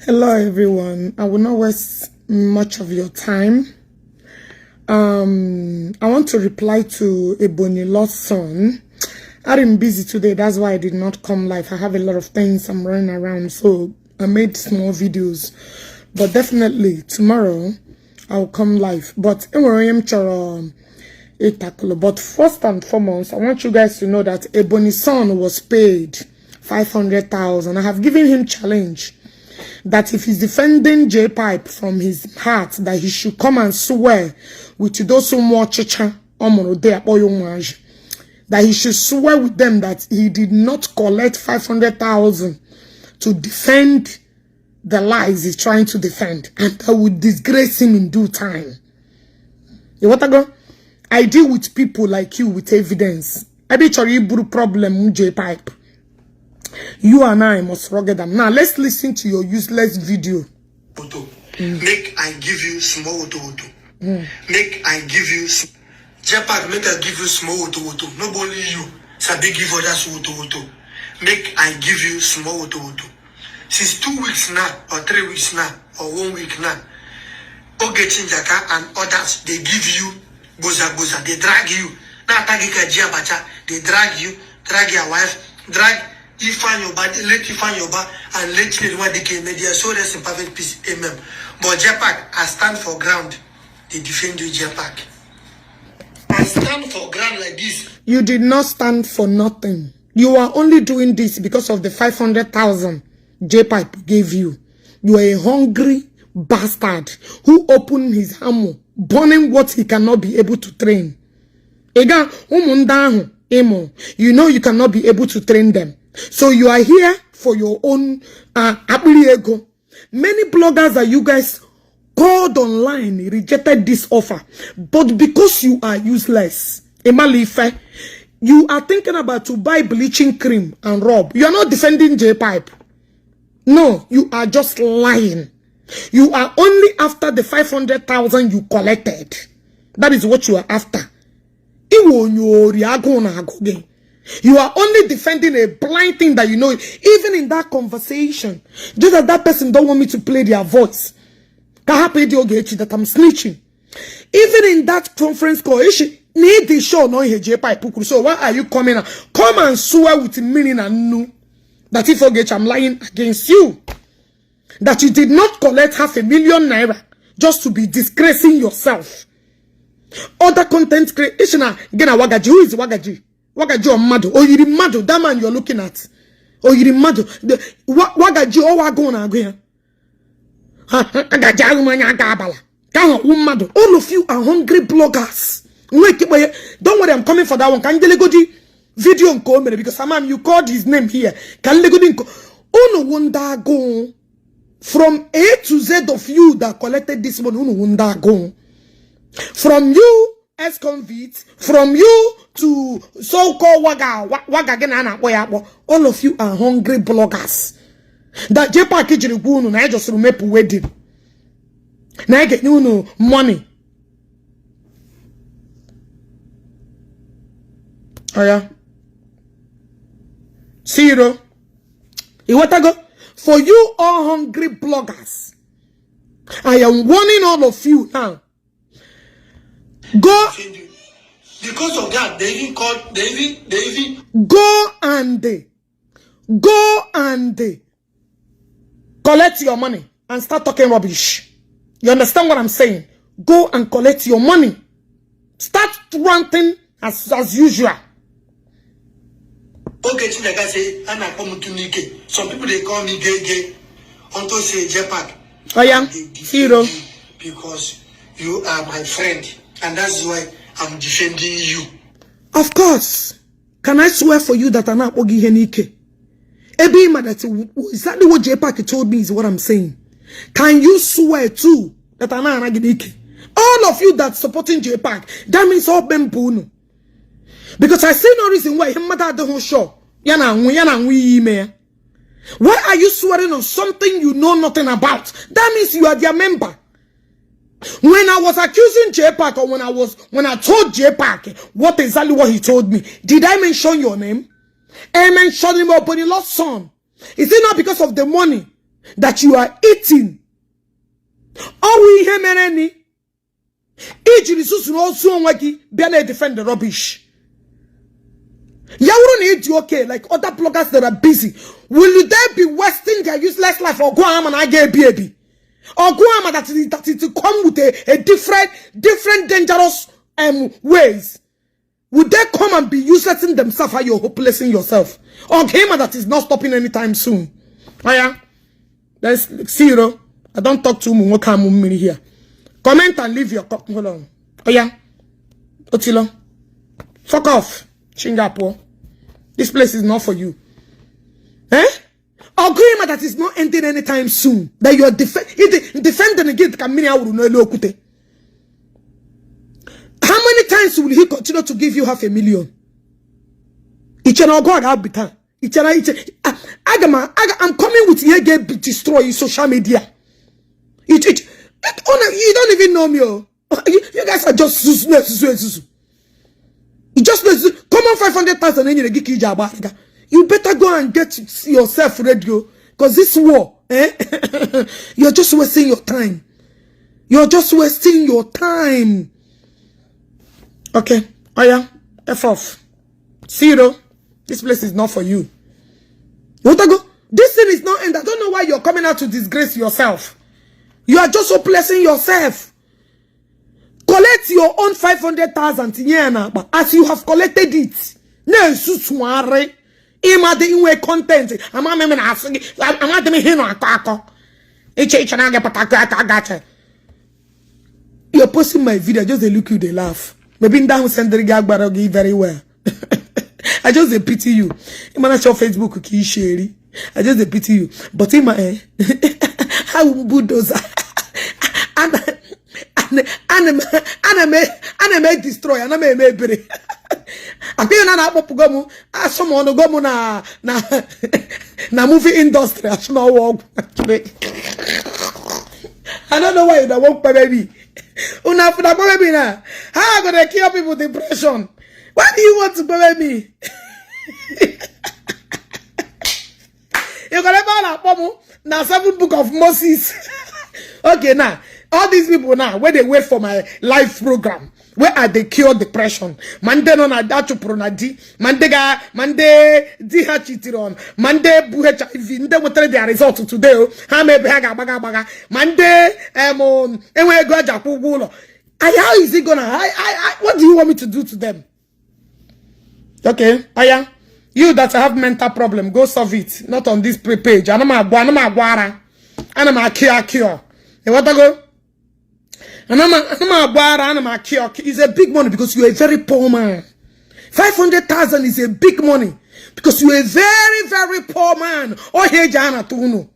Hello everyone. I will not waste much of your time. I want to reply to Ebonyi lost son. I'm busy today, that's why I did not come live. I have a lot of things I'm running around, so I made small videos. But definitely tomorrow I'll come live. But first and foremost, I want you guys to know that Ebonyi's son was paid 500,000. I have given him challenge that if he's defending Jpac from his heart, that he should come and swear with those who more chicha that he should swear with them that he did not collect 500,000 to defend the lies he's trying to defend, and that would disgrace him in due time. You want to go? I deal with people like you with evidence. I be sure you problem with Jpac. You and I must rugged them. Now let's listen to your useless video. Make I give you small auto. Make I give you Jpac, make I give you small auto. Nobody you. Sabi give others auto. Make I give you small auto. Since 2 weeks now, or 3 weeks now, or 1 week now, Ogechi Okeke and others, they give you boza. They drag you. Now Tagika Jpac, they drag you, drag your wife, drag. You find your body, let you find your body, and let you what they can media. So rest in perfect peace. Amen. But Jpac, I stand for ground. They defend you, Jpac. I stand for ground like this. You did not stand for nothing. You are only doing this because of the 500,000 Jpac gave you. You are a hungry bastard who opened his ammo, burning what he cannot be able to train. You know you cannot be able to train them. So you are here for your own ego. Many bloggers that you guys called online rejected this offer. But because you are useless, you are thinking about to buy bleaching cream and rob. You are not defending Jpac. No, you are just lying. You are only after the 500,000 you collected. That is what you are after. You are only defending a blind thing that you know. Even in that conversation, just that that person don't want me to play their voice. That I'm snitching. Even in that conference call, need the show no Jpac. So why are you coming out? Come and swear with me and know that if Ogechi, I'm lying against you. That you did not collect 500,000 naira just to be disgracing yourself. Other content creation again a Wagaji. Who is Wagaji? Wagaji or Mado? Oh, you're Mado, that man you're looking at. Oh, you're Mado. Wagaji or Wagona again. All of you are hungry bloggers. Don't worry, I'm coming for that one. Can you go to video because you called his name here. Can you go no wonder go from A to Z of you that collected this money. No wonder go from you as convicts, from you to so-called Waga, all of you are hungry bloggers. That Jpac Kijiriguno, I just remember wedding. Now I get money. Oh yeah. Zero. You want to go? For you all hungry bloggers, I am warning all of you now. Go. Because of that, they even called, they even go and collect your money and start talking rubbish. You understand what I'm saying? Go and collect your money. Start ranting as usual. Ogechi Okeke say, some people they call me gay. Unto say Jpac. Oh yeah, hero. Because you are my friend, and that's why I'm defending you. Of course. Can I swear for you that I'm not Ogi Henike? Exactly what Jpac told me is what I'm saying. Can you swear too that I'm not Henike? All of you that supporting Jpac, that means all Bempuno. Because I see no reason why him matter the whole show. Why are you swearing on something you know nothing about? That means you are their member. When I was accusing Jpac, or when I told Jpac what exactly what he told me, did I mention your name? I mentioned him upon your lost son. Is it not because of the money that you are eating. All we hear many. Each is also one be defend the rubbish. You need to okay like other bloggers that are busy. Will they be wasting their useless life or go and I get baby? Or go on that is to come with a different dangerous ways. Would they come and be useless in themselves while you're hopeless in yourself? Or game that is not stopping anytime soon. Oh yeah? Let's see you. I don't talk to me here. Comment and leave your hold on. Oh yeah? Otilo. Fuck off. Singapore. This place is not for you. Eh? Agreement that is not ending anytime soon. That you are defending against Kamini. How many times will he continue to give you 500,000? Each and all God have better. I'm coming with here get destroy social media. You don't even know me. Oh. You guys are just you just come on 500,000 and you get job. You better go and get yourself radio. Because this war, you're just wasting your time. You're just wasting your time. Okay. Oh yeah. F off. Zero. This place is not for you. You want to go? This thing is not end. I don't know why you're coming out to disgrace yourself. You are just oppressing yourself. Collect your own 500,000 as you have collected it. No, susware. Ima de inwe content. Ama me na asigi. Ama de me hino akako. Eche na get pataka. You're posting my video. Just they look you, they laugh. Maybe down send the gag very well. I just pity you. In my Facebook ki share. I just pity you. But in my how bulldozer and destroy and I may bury. I feel na pogomu someone go na movie industry as no work actually. I don't know why that won't baby. Una for baby na. How gonna cure people depression? Why do you want to baby me? You gonna buy na 7 book of Moses. Okay, now all these people now where they wait for my live program. Where are they cure depression? Mande no na dachu pronadi. Mande diha chitiron. Mande buhe HIV. Nde wotere their result today. Ha me behaga baga. Mande enwe go japu gulo. How is it gonna? What do you want me to do to them? Okay, Aya, you that have mental problem, go solve it. Not on this page. Anama guara. Anama cure. You want to go? It's a big money because you're a very poor man. 500,000 is a big money because you're a very, very poor man. Oh, hey, Jana Tuno.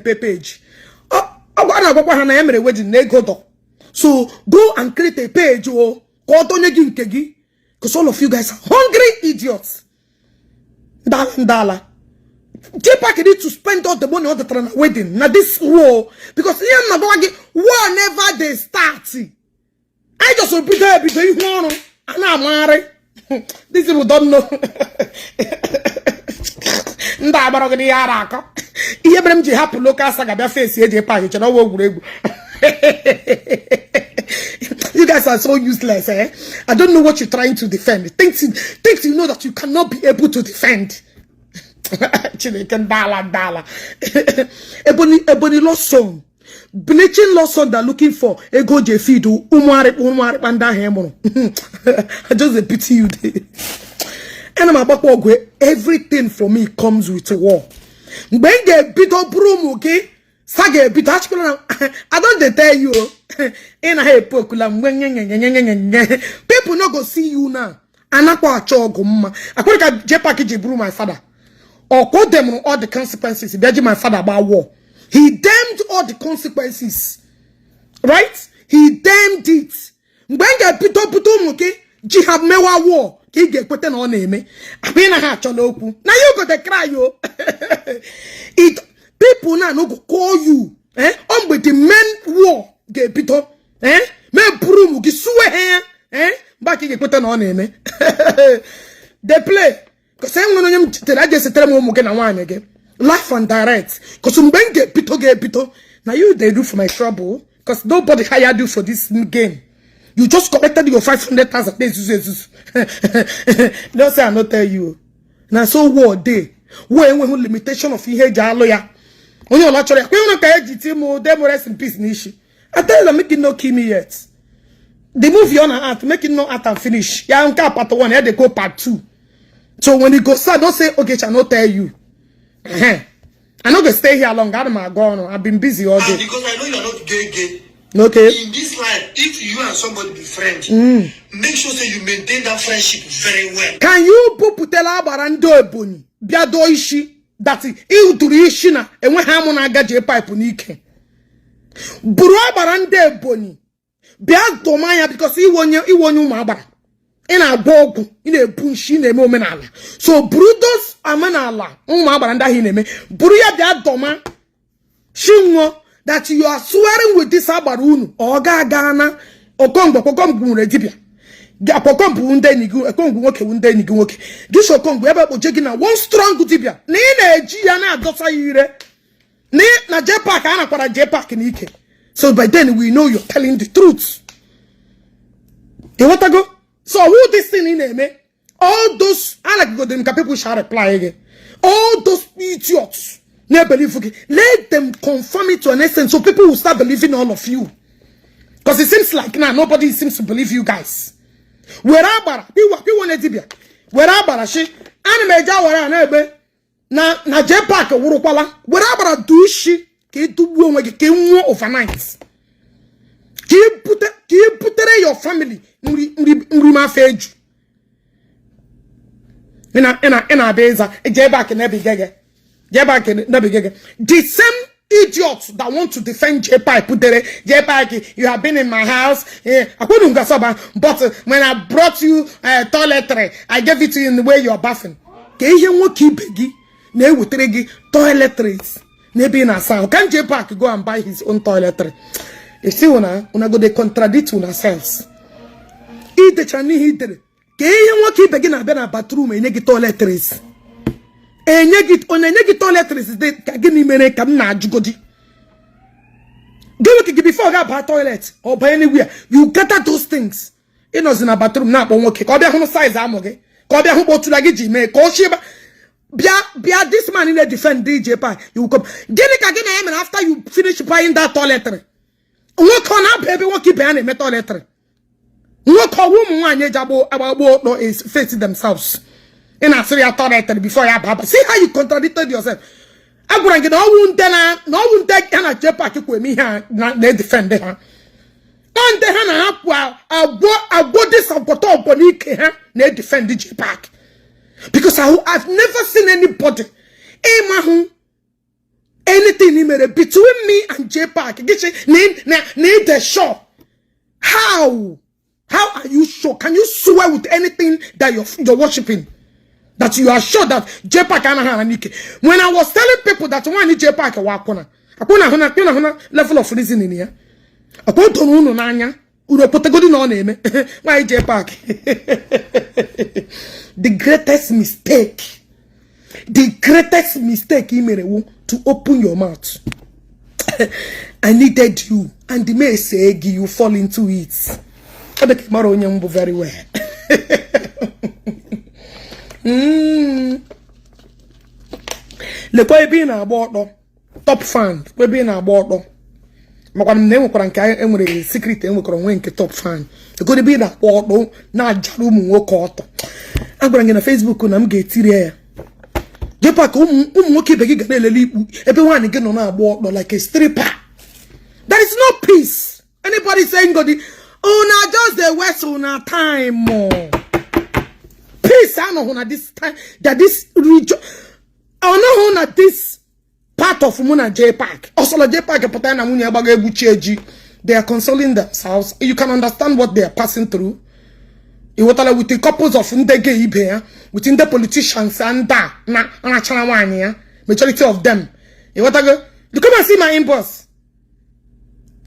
Page. So go and create a page. Because all of you guys are hungry idiots. Dala. Jpac need to spend all the money on the wedding. Now this war, because war never they start. I just will be there because you want and I'm married. These people don't know. You guys are so useless, eh? I don't know what you're trying to defend. Things you know that you cannot be able to defend. Dala. Ebonyi lost son. Bleaching lost son they're looking for. Ego Jefido. Umware panda hemo. I just pity you. And I'm about everything for me comes with a war. When they beat up broom, okay? Sage beat I don't tell you. In a head pokulam. People not go see you now. Anakwa chogum. I put a Jpac brew my father. Or quote them on all the consequences. My father about war. He damned all the consequences. Right? He damned it. When they put up okay? Jihad mewa war. He get put on name. I mean, I have to know. Now you got to cry, yo. It people now no go call you. With the men war. Get put up. Me broom get sue back he get put on name. They play. Because I'm going to just tell them again. Life and direct. Because when get pito. Now you they do for my trouble. Because nobody hired you for this game. You just collected your 500,000 days. Don't say I not tell you. Now so what day? When limitation of ihe lawyer. When you actually rest in peace nishi. I tell them make it no kill me yet. The movie on art, make it no art and finish. Yeah, on part 1, here they go part 2. So when it goes, don't say okay, I not tell you. I'm not gonna stay here long. I'm gone. I've been busy all day. Because I know you're not gay. Okay. In this life, if you and somebody be friends, make sure that you maintain that friendship very well. Can you putela barando Ebonyi? Biado ishi that you do ishi na and when hamon aga Jpac nike. Buru barando Ebonyi. Biado maya because he won you mabara. In a bogu, in a bunshi ne momenala. So brudos amanala, mabaranda hineme. Buruya biadoma. Shingo. That you are swearing with this abarunu or gana or congo redibia. Gapocom bunde nigu a congo woke unde nigu woke. This will come wherever jegina one strong dibia. Nene giana dosa ire. Ne na Jpac ana para Jpac nike. So by then we know you're telling the truth. You want to go? So who this thing in there, man? All those I like go them people shall reply again. All those idiots. Let them confirm it to an extent so people will start believing all of you. Because it seems like now nobody seems to believe you guys. Where abara, where abara she anime jawara na Jpac wurukwala. Where abara do she ke do ke overnight. Ke put your family nri feju. Ina beza Jpac na be gege. The same idiots that want to defend Jpac, you have been in my house. But when I brought you toiletry, I gave it to you in the way you're bathing. Toiletries. Can Jpac go and buy his own toiletry? You see, una go they contradict ourselves. Eat the Chinese heater. Can you keep begin a bathroom and get toiletries? And yegit on a negative toiletries is that give me many come na jugodi. Before I got toilet or by anywhere, you gather those things. It was in a bathroom now, but okay. Call me size amoge. Call me who to like Jimmy. Call Shiba. Bia this man in a defend Jpac. You come. Get it again, and after you finish buying that toiletry. Look on up, baby, what keep banning me toiletry. Look how woman about no is facing themselves. In a serious toiletry before you have. See how you contradicted yourself. I'm going to get no one take an Jpac with me here. They defend her. And the Hannah I bought this of Poto Bonique, they defend the Jpac. Because I've never seen anybody, anything between me and Jpac. Need the show. How are you sure? Can you swear with anything that you're worshiping? That you are sure that Jpac when I was telling people that one is Jpac wakona level of reasoning here. Upon to no nanya, Uro Potagodi no name. Why Jpac? The greatest mistake to open your mouth. I needed you, and the may say you fall into it. I bet Maro very well. Le boy being a board top fan, we being a board. Makwan name kwa nka enwere secret enwekoro nwenke top fan. E go be na board na jaru mu nwoke oto. Agwara ngi na Facebook na m ga-etiri ya. Jpac nwoke be gi ga na elele ikpu ebe nwani gi no na board like a stripper. There is no peace. Anybody saying God, oh na just the west una time more. Peace I know this time that this region I know that this part of Muna Jpac. Also the Jpac they are consoling themselves. You can understand what they are passing through. With the couples of Ndege within the politicians and majority of them. You come and see my inbox.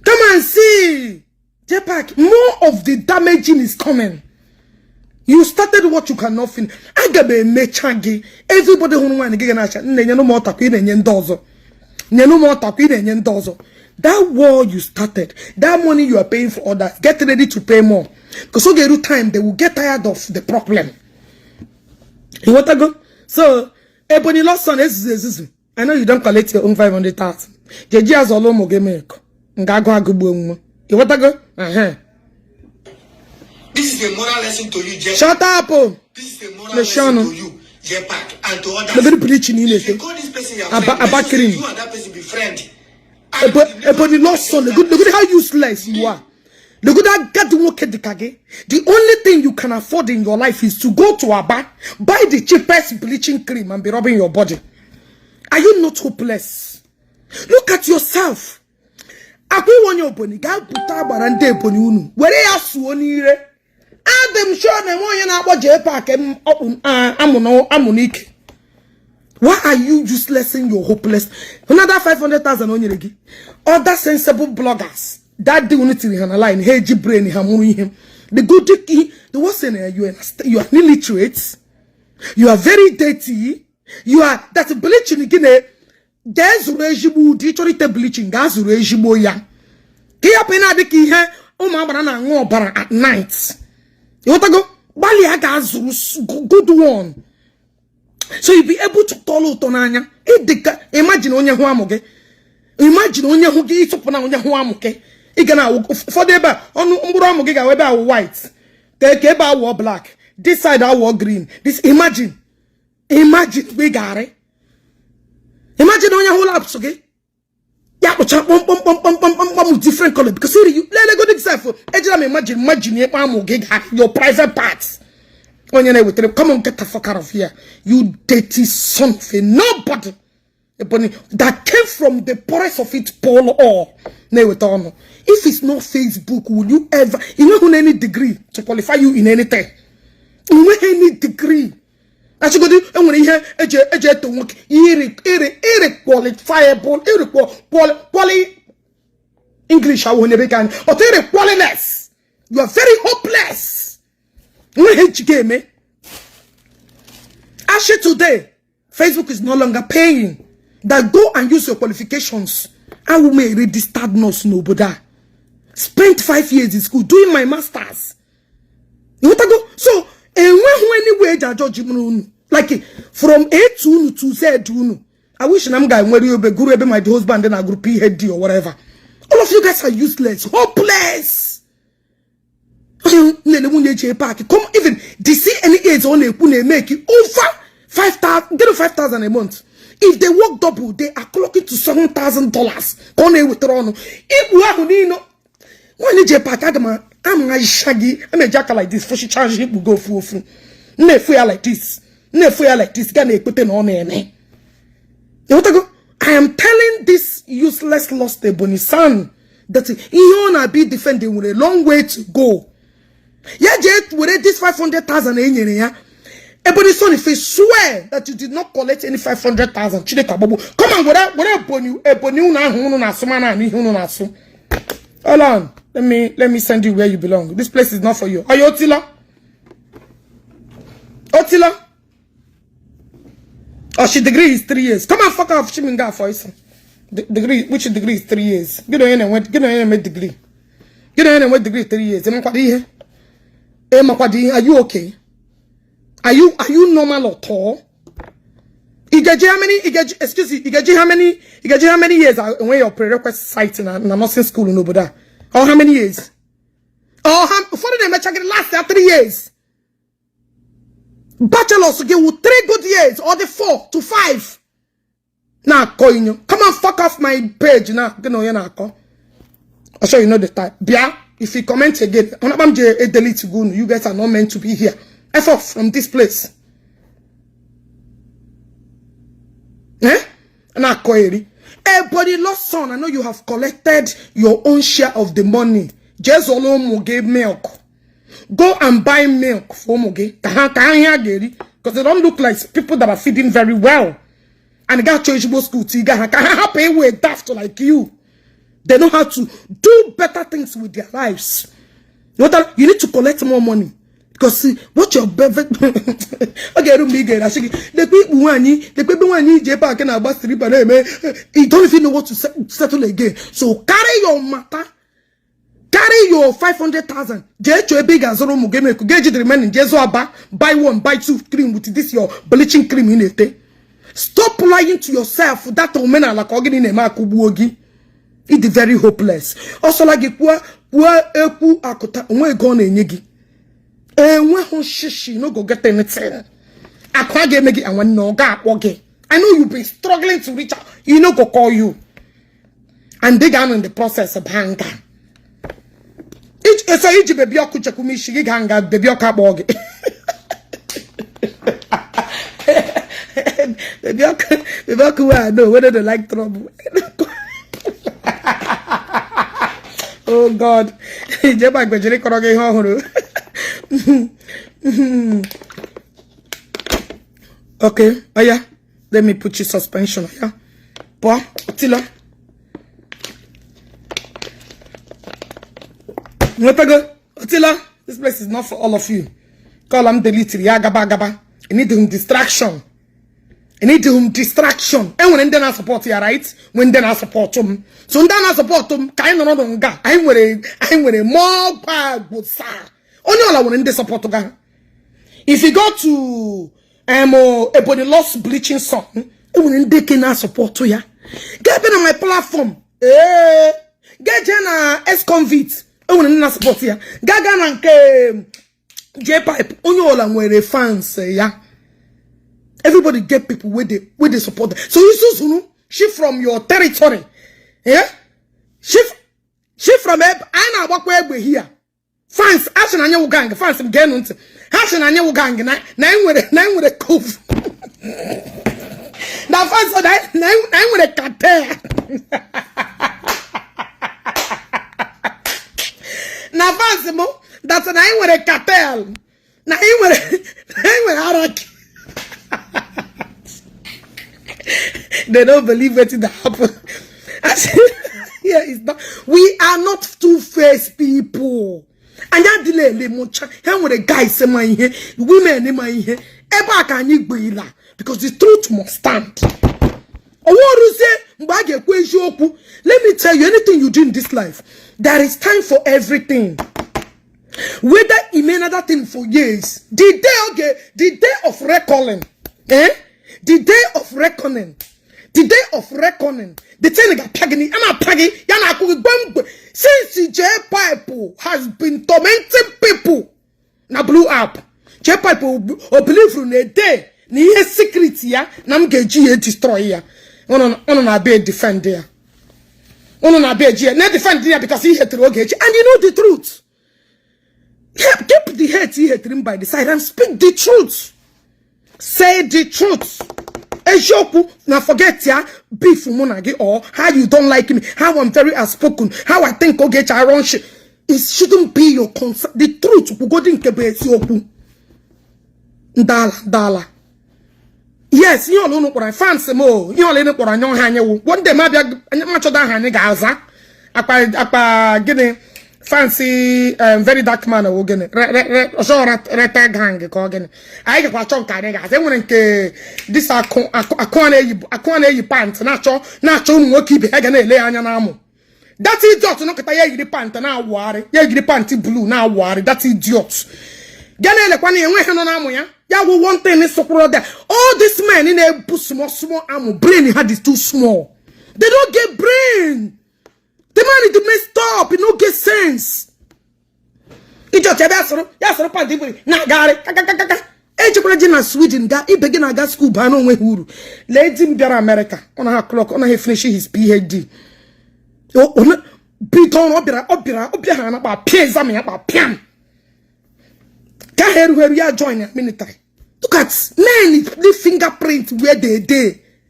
Come and see Jpac. More of the damaging is coming. You started what you cannot finish. Agabe mechagi. Everybody who wants to get no more that war you started, that money you are paying for others, get ready to pay more. Because so get time, they will get tired of the problem. You want to go? So, Ebonyi lost son is I know you don't collect your own 500,000. Jeji has all mo game. You want to go? This is a moral lesson to you, Jpac. Shut up! This is a moral lesson to you, Jpac, and to others. If you call this person your friend, you and that person be friend. Ebonyi lost son. Look at how useless you are. Look at that God won't get the kage. The only thing you can afford in your life is to go to Aba, buy the cheapest bleaching cream and be rubbing your body. Are you not hopeless? Look at yourself. Akwi wonyo Ebonyi ga puta barande Ebonyi unu. Were ya suonire. Adam sure na wonyo na agbo Jpac amunike. Why are you useless and you're hopeless? Another 500,000 on your other sensible bloggers that do not line. Hey, brain, the good thing, the worst thing you are illiterate, you are very dirty, you are that's bleaching again. There's regime, literally bleaching, gas regime. Ya. Kia pena de ki he, banana ngobara at night. You want to go? Bali gas good one. So you be able to follow Tonanya. Imagine on your huamoge. Imagine on your hooky, it's upon on your huamoke. It can for the bar on Umbramoga, weba white. The Keba wore black. This side I wore green. This imagine we got it. Imagine on your whole apps, okay? Yeah, but different color because you let a good example. Imagine your private parts. Come on, get the fuck out of here. You dirty son of a nobody. That came from the poorest of it, Paul or if it's not Facebook, will you ever, you know, any degree to qualify you in anything? You know, any degree. As you go to, and when you hear to work, quality English, I will never can, but qualityless. You are very hopeless. Actually, today, Facebook is no longer paying. That go and use your qualifications. I will make registered nurse nobody. Spent 5 years in school doing my masters. You want to go? So, anyway, judge like from A to Z to I wish I'm guy where you be guru be my husband then I group PhD or whatever. All of you guys are useless, hopeless. Come even DC any age on a make it over 5,000, get 5,000 a month. If they work double, they are clocking to $7,000 on a withdrawn. If we are when Jpac, I'm a shaggy, I'm a jacker like this, for she charge him will go full. Ne fear like this, gonna put it on any. You want to go? I am telling this useless lost Ebonyi son that he wanna be defending with a long way to go. Yeah, Jet, with this 500,000 in Ebonyi son, if he swear that you did not collect any 500,000, come on, what Ebonyi, hold on, let me send you where you belong. This place is not for you. Are you Otila? Otila? Oh, she degree is 3 years. Come on, fuck off, Shiminga for us. Degree, which degree is 3 years? Get on and degree. Get on and degree 3 years. Are you okay? Are you normal or tall? Excuse me, how many years when your prerequisite site in a nursing school in Oboda? Or how many years? Oh, for them, check it last 3 years. Bachelors give you 3 good years, or the 4 to 5. Now, calling you. Come on, fuck off my page now. I'll show you know the type. Bia, if you comment again, you guys are not meant to be here. F off from this place. Eh? Now, everybody lost son. I know you have collected your own share of the money. Just alone gave milk. Go and buy milk for Moge. Because they don't look like people that are feeding very well. And they got Igbo school to pay with daft like you. They know how to do better things with their lives. You need to collect more money. Because see, what your perfect okay, don't be good. I say the people when Jpac and about 3 per you don't even know what to settle again. So carry your matter, carry your 500,000. Get your big as room game, get you the remaining buy 1, buy 2 cream with this your bleaching cream in it. Stop lying to yourself. That woman like organ in a makubuogi. It's very hopeless. Also like poor eku akota onwe gone enyegi. Enwe ho shishi no go get anything. Akwa ge megi and when no ga akwoge. I know you've been struggling to reach out. You know go call you. And they down in the process of hanga. So each baby oku chekumi shigi hanga baby oka boge. Baby oku no whether they like trouble. Oh God. Jpac bejere koroge ihe ohuru. Okay, oh yeah. Let me put you suspension. Yeah. Boy, Otilo. Otilo, this place is not for all of you. Call them delete. Yeah, gaba. You need them distraction. You need them distraction. And when they not support you, right? When they not support them. So when they not support them, kind of not ga. I'm with a more bad good sir. Only all I want they support them. If you go to Ebonyi lost bleaching song, when they cannot support you, get on my platform. Get na ex-convict. When they not support you, Gaga na Jpac. Only all I want fans. Yeah. Everybody get people where they support them. So you she from your territory. Yeah? She from I na walk where we here. Fans, action anya gang, fans get on. Action anya gang na with a cove. Now fans so that nine with a cartel. Now fans mo that's an nine with a cartel. Nine with hierarchy. They don't believe it that happen. Yeah, it's not. We are not two-faced people. And that delay le mocha. Here with the guys say my here, women in my here. Eba can you because the truth must stand. Let me tell you, anything you do in this life, there is time for everything. Whether you mean another thing for years, the day of reckoning, the day of reckoning, the thing got pagani, I'm a paggy, yana bomb. Since Jpac has been tormenting people, na blew up. Jpac will believe from a day, near secret ya, nam geji destroyer. On be defend there. On be not defend there because he hate Ogechi, and you know the truth. Keep the hate he hate him by the side and speak the truth. Say the truth. Ejoku, now forget ya beef monagi or how you don't like me, how I'm very outspoken, how I think Ogechi I run shit. It shouldn't be your concern. The truth will go in Kebe Dala. Yes, you all know what I fancy more. You all know what I know. One day, maybe I'm much of that honey Gaza. Apa getting fancy, very dark man. We're getting red gang. I get what chunk. I want this. I can't pants. Nacho, keep again. Lay on your arm. That's idiot. No, get the pant now. Worry. Yeah, the panty blue now. Worry. That's idiot. Ganele kwani enwe no na ya ya wo one thing is support there. All these men in a small ammo brain had is too small. They don't get brain. The man is messed up. It don't get sense. It just ya party na gare kaka eje na Sweden ga e begin aga school ba no nwe huru. Let him go to America on a clock on he finish his PhD. Oh Piton obira na ba pie exam ya ba pian. Where we are joining military. Look at men the fingerprint where they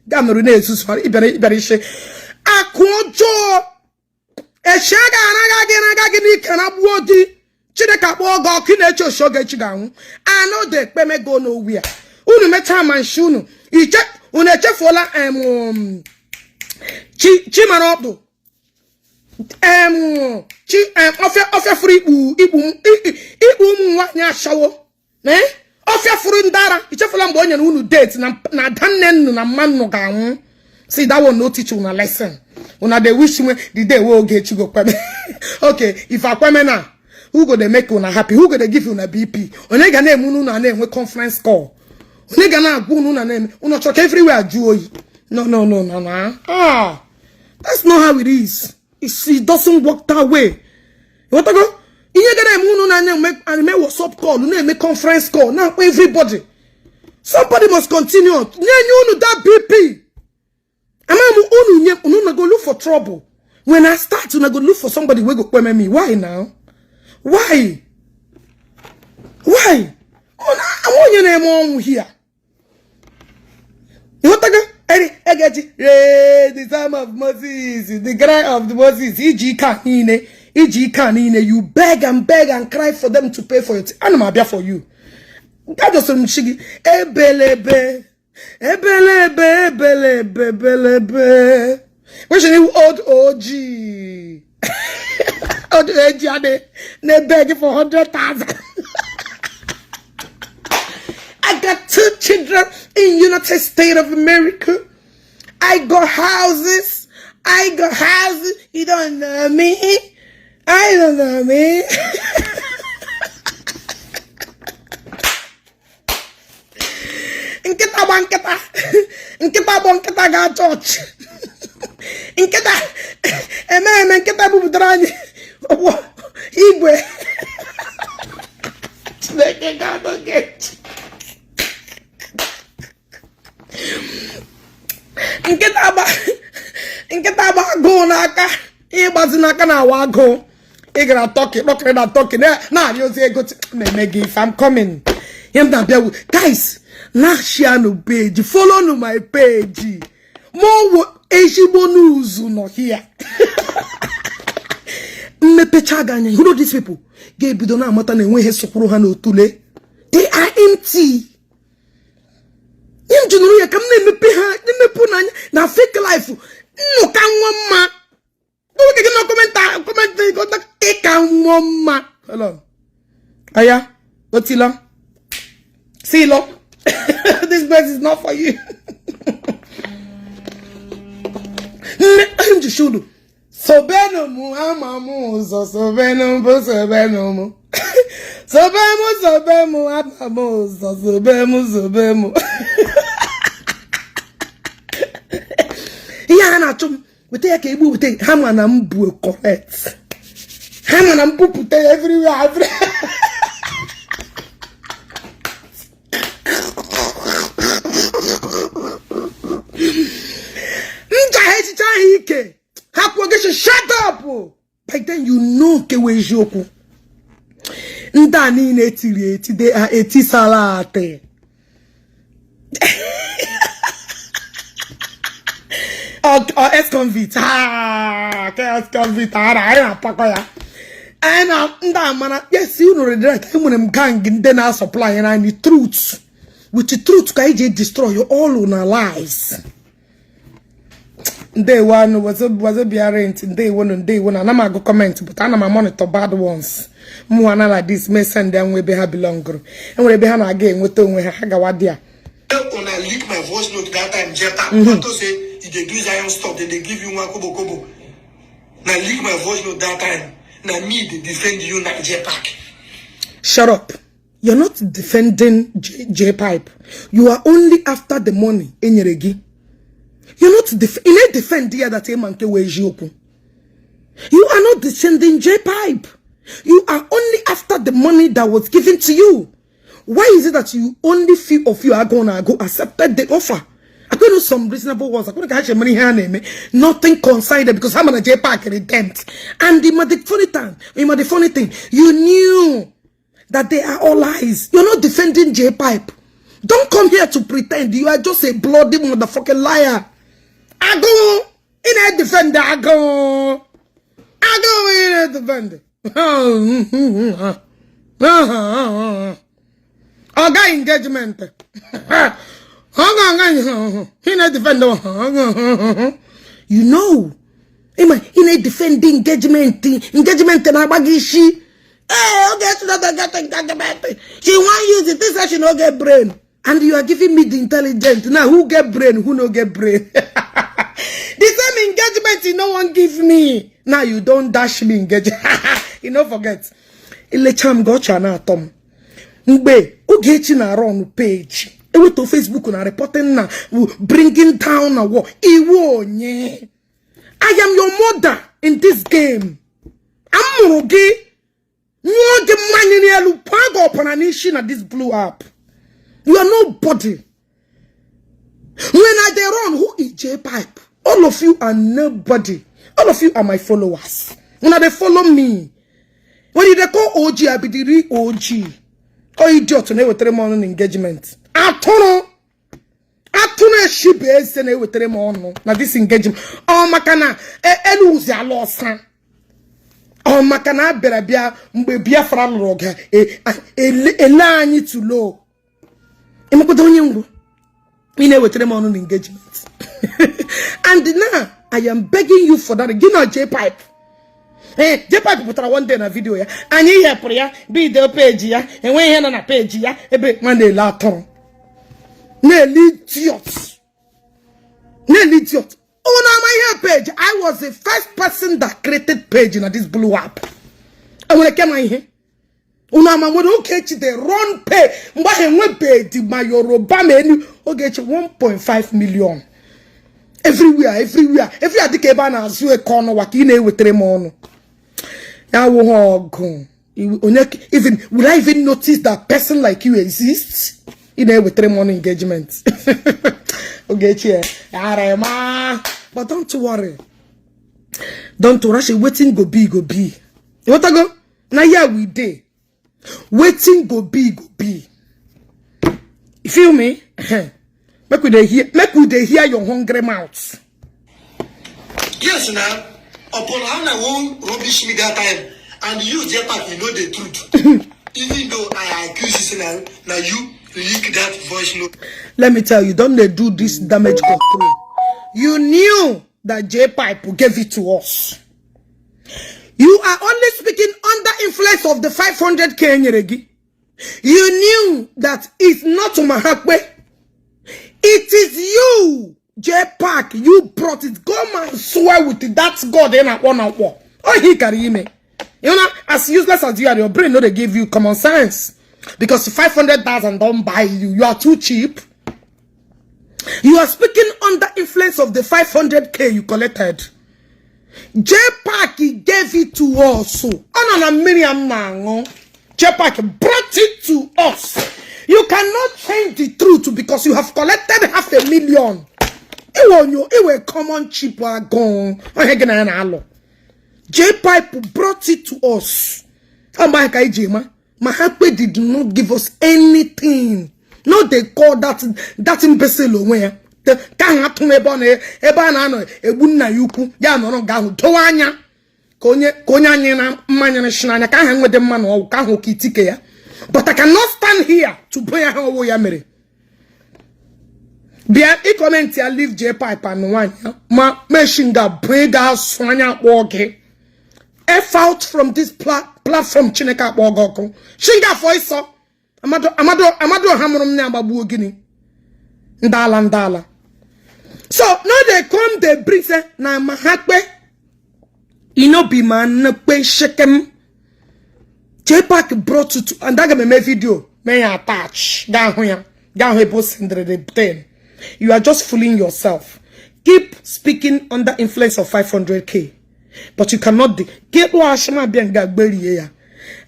Gamerune Susfar Iberishe. Akwojo Eshaga Nagagini Kanabwodi Chideka Bogo Kinecho Shogechi Gamu. I know the Peme go nowhere. Unu meta man shunu. Iche uneche fola Chimanodo. Ofia free ibu mwanya shawo. Ofia free ndara. Ichefula mbo onye unu date na danne na manu ga. See, that one no teach una lesson. Una they wish me the day we Ogechi go kweme. Okay, if I kweme now, who go they make una happy? Who go they give una BP? Onega name unu na name we conference call. Onega na agbu unu na name. Una talk everywhere joy. No. Ah, that's not how it is. It doesn't work that way. What I go? Inye gana unu na name make WhatsApp call. Una make conference call. Now everybody. Somebody must continue. Unu that BP. Unu go look for trouble. When I start, I go look for somebody who go kweme me. Why now? Why? I want your name on here. You want to go? I get it. The time of Moses, the cry of the Moses. Iji kanine. You beg and cry for them to pay for it. I'm not for you. That just some shiggy. Ebelebe. Where's your new old OG? Old OG, they begging for 100,000. I got 2 children in United States of America. I got houses. You don't know me. I don't know me. Nkita ga church. Nkita bubudrani. Igwe. Chineke ga no get. Nkita ba go n'aka. Igbazi n'aka na wago. Ị gara talking, na talking. Na ariozi ego na-emegi if I'm coming. Guys, now share no page, follow no my page. More Ejibo news no here. Who know these people? They are empty. Na fake life. No can one hello. Aya, Otila. See, look, this place is not for you. I'm just showing you. Sobenomu, amamu, sobenomu, sobenomu. Sobemu, amamu, sobemu. Yeah, na chum. We take a we take hammer and mbu correct. Hammer and mbu put everywhere. Shut up! By then you know Kewejoku. Ndani netiri they are eti salate. Ex-convict. Ex-convict. Yes, you know that I'm when gang then I supply and I need truths. With the truth, KJ destroy you all on our lives. Day one was a rent. Day one, and I'm go comment, but I'm a monitor bad ones. Muana like this may send them where they belong. And we behind again with them we hagawadia. When I leak my voice note that time, Jpac, to say if they do Zion stop, then they give you one kobo. Now leak my voice note that time. Now me they defend you like Jpac. Shut up. You're not defending Jpac. You are only after the money in Yeregi. You're not defending that you are not defending Jpac. You are only after the money that was given to you. Why is it that you only few of you are gonna go accepted the offer? I could do some reasonable ones. I could catch your money here, nothing consigned because I'm on a Jpac redempted. And the funny thing, you knew that they are all lies. You're not defending Jpac. Don't come here to pretend you are just a bloody motherfucking liar. I go in a defender. I go in a defender. Oga engagement. In a defender. You know In a defending engagement na bagishi. Ogechi doesn't get engagement. She won't use it. This is she no get brain. And you are giving me the intelligent. Now who get brain, who no get brain? The same engagement you no one give me. Now you don't dash me engagement. You don't forget. Ilecham gocha na Tom. Mbe, Ogechi na run page. E went to Facebook na reporting na bringing down a war. Iwo nye. I am your mother in this game. I'm Murugi. You the man in here who pag up on an issue na this blew up. You are nobody. When I dey run, who is Jpac? All of you are nobody. All of you are my followers. When they follow me. When you call OG, I be the real OG. Oh, idiot, ne with 3 months engagement. Atono shibe ese ne with 3 months. Now this engagement. Oh, makana eluzi alosa. Oh, makana berabia mbebia fran roga. Ela anyi to low. Imakodonyengo. Ine with 3 months engagement. And now I am begging you for that. You know Jpac. Jpac put one day in a video ya. And you hear prayer, be the page ya, and when you on a page ya, a bit man de laton. Nelly idiot. Oh, now my page. I was the first person that created page in this blue app. And when I came in here, una ma when Ogechi the run pay. Mba when pay my Yoruba menu Ogechi 1.5 million. Everywhere. Every adikeba na azu e corner wakine with 3 months. Even will I even notice that person like you exists? With 3 months engagement. Ogechi, but don't worry. Don't rush. Waiting go be. What I go? Now yeah we day. Waiting go be. You feel me? Make we dey hear your hungry mouths. Yes, now. Upon how I won't rubbish me that time, and you, Jpac, you know the truth. Even though I accuse you, now you leak that voice note. Let me tell you, don't they do this damage control? You knew that Jpac gave it to us. You are only speaking under influence of the 500K Nyeregi. You knew that it's not Mahakwe. It is you, Jpac. You brought it. Go and swear with it. That's God in a 1 hour. Oh, he carry me. You know, as useless as you are, your brain, no, they give you common sense. Because 500,000 don't buy you. You are too cheap. You are speaking under influence of the 500K you collected. Jpac gave it to us. Jpac brought it to us. You cannot change the truth because you have collected 500,000. It will common cheap wagon. Jpac brought it to us. Mahakwe did not give us anything. No, they call that imbecile where the can't happen ebana ebunna yuku ya no gahu toanya konya nyina manyana shinanya ka han wede man o ka ho kitike ya. But I cannot stand here to pray how we are married. Bia e comment ya leave Jpac and one ma meshinga bring us swanya woke. F out from this platform Chineka Bogoko. Shinga voice so amado hamurum ne ababu ogini. Ndala. So now they come they bring say na Mahakwe. Be man na pe shekem. Jpac brought you to and that me video may attach down here post 110. You are just fooling yourself. Keep speaking under influence of 500K, but you cannot get washima bianga beri.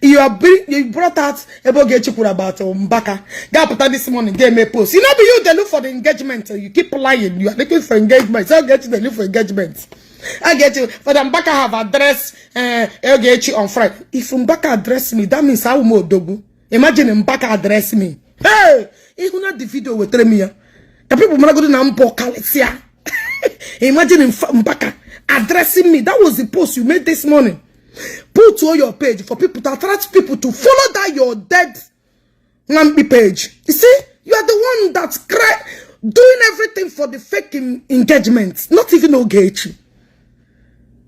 You brought out Ogechi about Mbaka. Got this morning game a post. You know be you they look for the engagement. You keep lying. You are looking for engagement. So get you the look for engagement. I get you. For the Mbaka have addressed Ogechi on Friday. If Mbaka address me, that means I will more dogu. Imagine Mbaka address me. Hey, if you not the video with me, the people are going to Nampo Kalesia. Imagine Mbaka addressing me. That was the post you made this morning. Put to your page for people to attract people to follow that your dead Nambi page. You see, you are the one that's doing everything for the fake engagement. Not even Ogechi.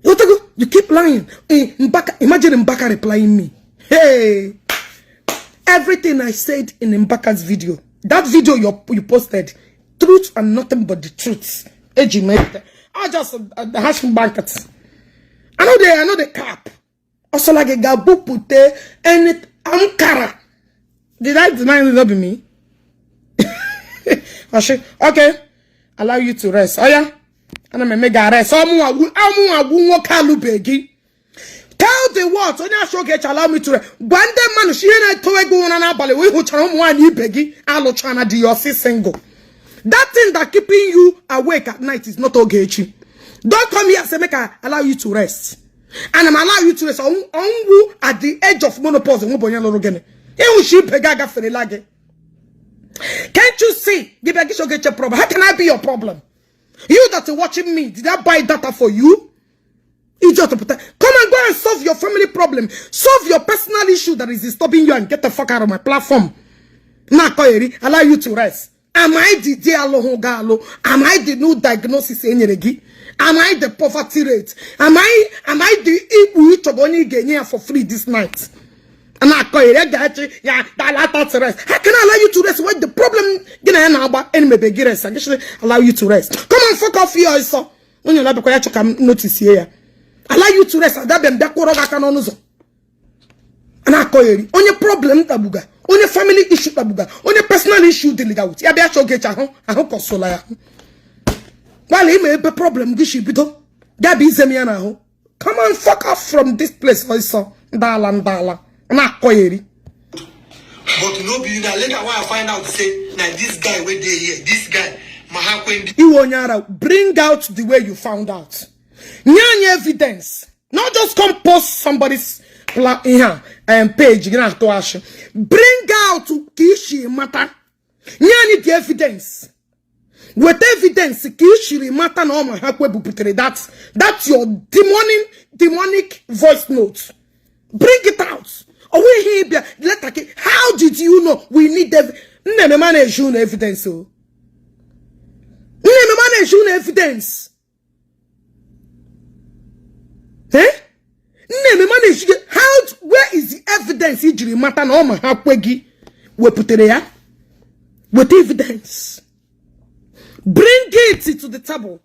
You keep lying. Imagine Mbaka replying me. Hey, everything I said in Mbaka's video, that video you posted, truth and nothing but the truth. I just hashing bankers. I know the cap. Also like a gabu pute and Ankara. Did I deny it? Not be me. Okay, allow you to rest. Oh yeah, and I'm a mega rest. Tell the world. So now show get allow me to rest. Bande man, she and I told go on an abale. We who channel one you beggy. Alo chana di your single. That thing that keeping you awake at night is not Ogechi. Don't come here and say make I allow you to rest. And I'm allow you to rest on at the edge of menopause. Can't you see? Get your problem. How can I be your problem? You that are watching me, did I buy data for you? Come and go and solve your family problem. Solve your personal issue that is disturbing you and get the fuck out of my platform. Allow you to rest. Am I the Dialogalo? Am I the new diagnosis? Am I the poverty rate? Am I the Igbo Obonyi for free this night? And I call it rest. How can I allow you to rest? What the problem? I just allow you to rest. Come on, fuck off here, so when you notice here. Allow you to rest. That them and I call it on your problem, tabuga. On your family issue, tabuga. On your personal issue, delegate. Ya be acho get I hope consola. While he may be a problem, gishi bito. Gabi zemiana ho. Come on, fuck off from this place, also. Dala. And I call it. But no be that later when I find out say now this guy where they here, this guy, Iwonyara, bring out the way you found out. Nyanya evidence. Not just come post somebody's page. Bring out Kishi matter. Nyanya the evidence. With evidence, Kishi matter no my that's your demonic voice note. Bring it out. How did you know we need evidence? Evidence. Eh? Where is the evidence? With evidence. Bring it to the table.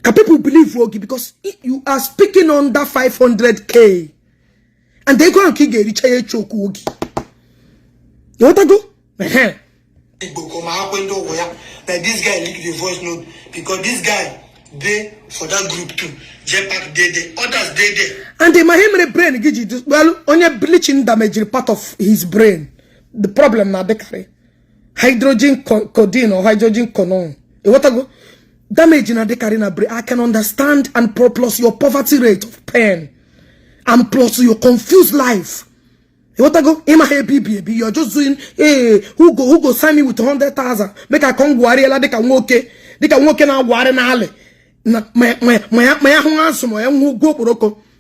Can people believe Wogi? Because you are speaking under 500K. And they go and kick a rich choke Wogi. You want to go? That this guy leaked the voice note because this guy they for that group too. Jpac they others they. And the Mahimre brain well only bleaching damage part of his brain. The problem now they carry hydrogen codeine or hydrogen conone. You want to go? Damage in a carry brain. I can understand and plus your poverty rate of pain and plus your confused life. You want to go? Baby, you're just doing, hey, who go sign me with 100,000? Make I come worry, they can walk now, worry now.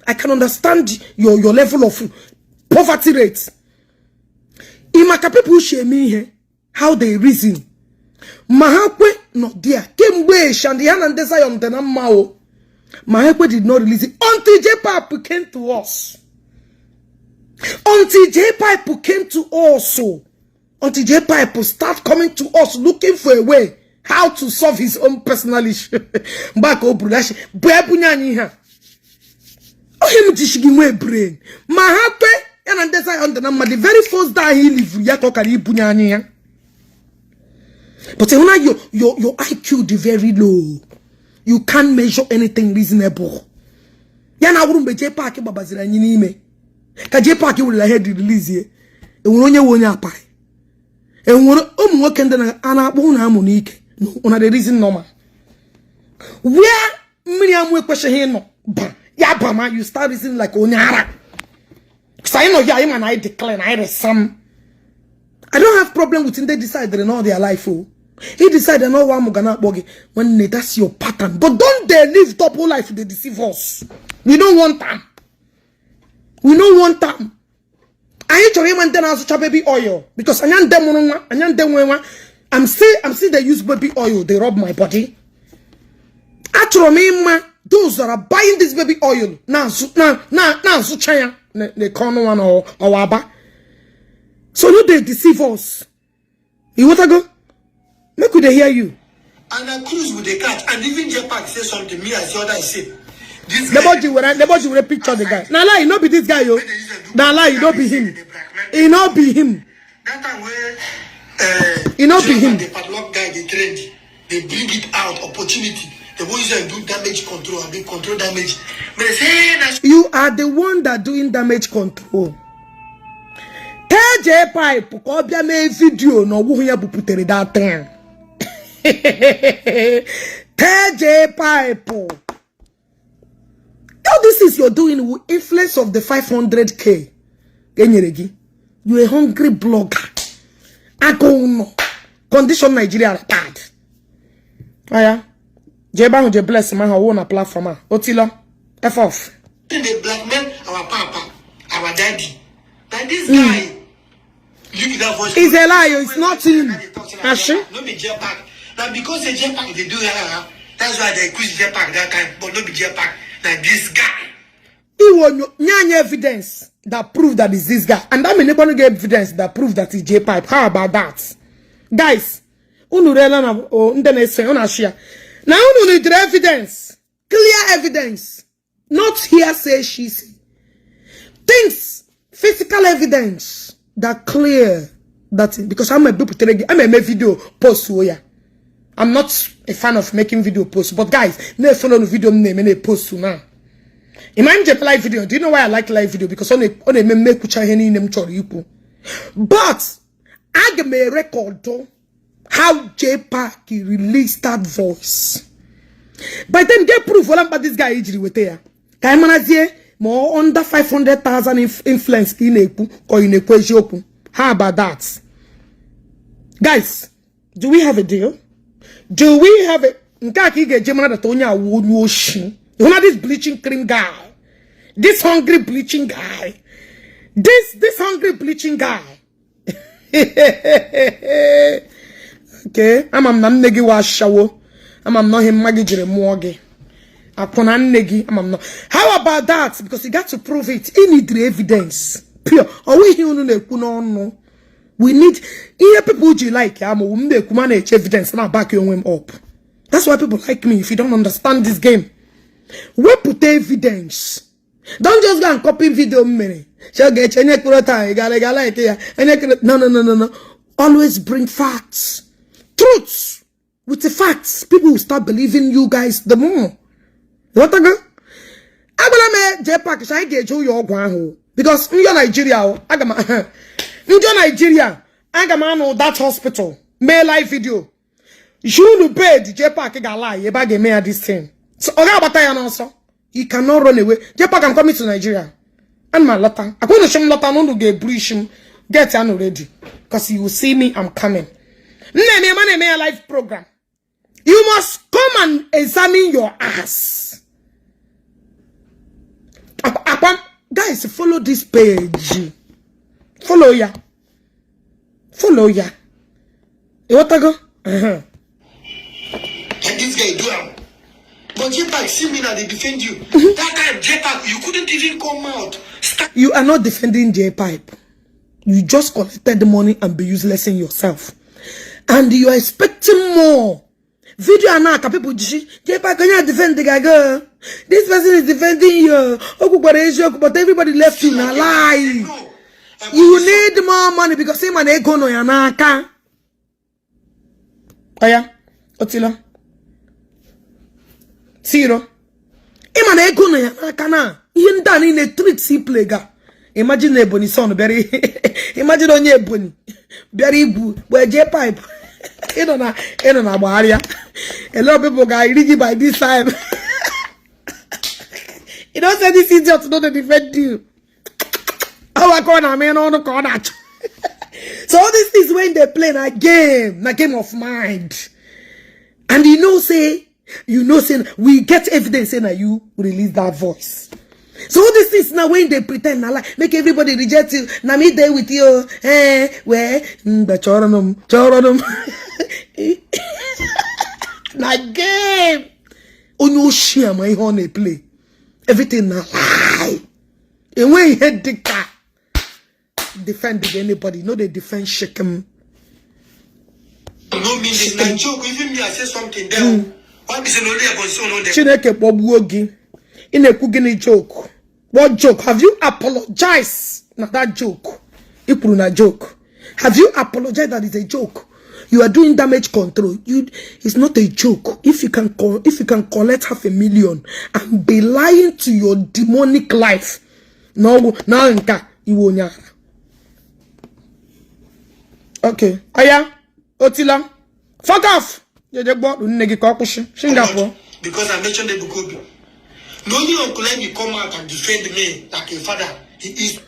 I can understand your level of poverty rate. Imaka people shame me here, how they reason. Mahakwe not there. Came way, Shandian and Desire on the Namao. Mahakwe did not release it until Jpac came to us. Until Jpac came to us, until Jpac start coming to us looking for a way how to solve his own personal issue. Back over Brulashi, Babunyani here. Oh, him tishing way brain. Mahakwe and Desire on the number. The very first day he lived, Yakokari Bunyani. But when your IQ is very low, you can't measure anything reasonable. Yana wouldn't be Jpac Babazira Nime. Jpac will head release here. And when you won't apply. And when working then an Monique, no, the reason normal. Where Miriam will question here no. Yabama, you start reasoning like Onyara. Because I know him and I declare I some. I don't have problem with him. They decide they know their life. Oh. He decided no one gonna bogey when that's your pattern. But don't they live double life? They deceive us. We don't want them. We don't want them. I need to remind them also baby oil because I'm still they use baby oil. They rub my body. Do those that are buying this baby oil now China they call no one or waba. So no they deceive us. You want to go? Make could they hear you? And I cruise with the cat, and even Jpac say something. Me as the other I say. This the body will picture the guy. Now lie, you not be this guy, yo. Now lie, you don't be him. It not be him. That time where it not be him. The padlock guy, they trend, they bring it out, opportunity. The boys that do damage control and they control damage. But they say you are the one that doing damage control. Tell Jpac, copy me video no who ya putere that thing. Tell Jpac. All this is you're doing with influence of the 500k. You a hungry blogger. I go no. Condition Nigeria bad. Aya. Jeba who bless man who own a platform. Otilo. F off. They blackmail our papa, our daddy. But this guy, look at that voice. It's a lie. It's not him. No be Jpac. Now because the Jpac they do that's why they accuse Jpac that time. But no be Jpac. Like this guy. He will any evidence that prove that is this guy. And that mean nobody get evidence that prove that is Jpac. How about that? Guys, unurela or ndene una share. Now unu need evidence. Clear evidence. Not hearsay, she say. Things, physical evidence that clear that because I'm a video post here. I'm not a fan of making video posts, but guys, no follow the video name and post now. Imagine live video. Do you know why I like live video? Because on a make name you. But I give me a record though, how Jpac released that voice. But then get proof what about this guy injury with here. More under 500,000 influence in a or in a question. How about that? Guys, do we have a deal? Do we have a this bleaching cream guy? This hungry bleaching guy. This hungry bleaching guy. Okay, I'm not negi wa shawo. I'm not him magijere morgue. Upon negi, I'm not. How about that? Because you got to prove it. He need the evidence. Pure. Or we here no. We need here people you like. I'm manage evidence and I back your him up. That's why people like me. If you don't understand this game, we put evidence. Don't just go and copy video minute. No. Always bring facts. Truths. With the facts, people will start believing you guys the more. What I go? I'm gonna make Jpac I get you your guan because in Nigeria, I know that hospital. May live video. You pay the Jpac lie about the mayor this thing. So also, he cannot run away. Jpac can come to Nigeria. And my letter. I'm going to show letter no get breach him. Get on ready. Because you will see me, I'm coming. Name live program. You must come and examine your ass. Guys, follow this page. Follow ya. You want to go? And this guy do am. But Jpac, see me now, they defend you. That time, Jpac, you couldn't even come out. You are not defending Jpac. You just collected the money and be useless in yourself. And you are expecting more. Video and now, people Jpac, can you defend the guy, girl? This person is defending you. But everybody left you in a lie. You need more money because him and ego no yanaka. Oya, Otilo. Zero. Him and ego no yanaka na. He done in a treat si plega. Imagine Ebonyi son very. Imagine on Ebonyi. Very boo. Where Jpac. You don't know barrier. A lot of people got ready by this time. You don't say this idiot don't defend you. Oh, I call a man on the corner. So all this is when they play a game of mind. And say we get evidence saying that you release that voice. So all this is now when they pretend like make everybody reject you. Now me there with you. Where the choronum. Na game. onyo share my honey play. Everything na lie. And when he had the car, defending anybody, no they defend shake him. No mean it's not joke. Even me, I say something there. Why be saying only about so no there? Chineke Bob Wogi in a cooking joke. What joke? Have you apologized? Not that joke. Ipruna joke. Have you apologized that it's a joke? You are doing damage control. It's not a joke. If you can collect 500,000 and be lying to your demonic life, no, now you won't. Okay. Aya, Otila, fuck off. Because I mentioned the Bukobi. No, you uncle let me come out and defend me like a father. He is.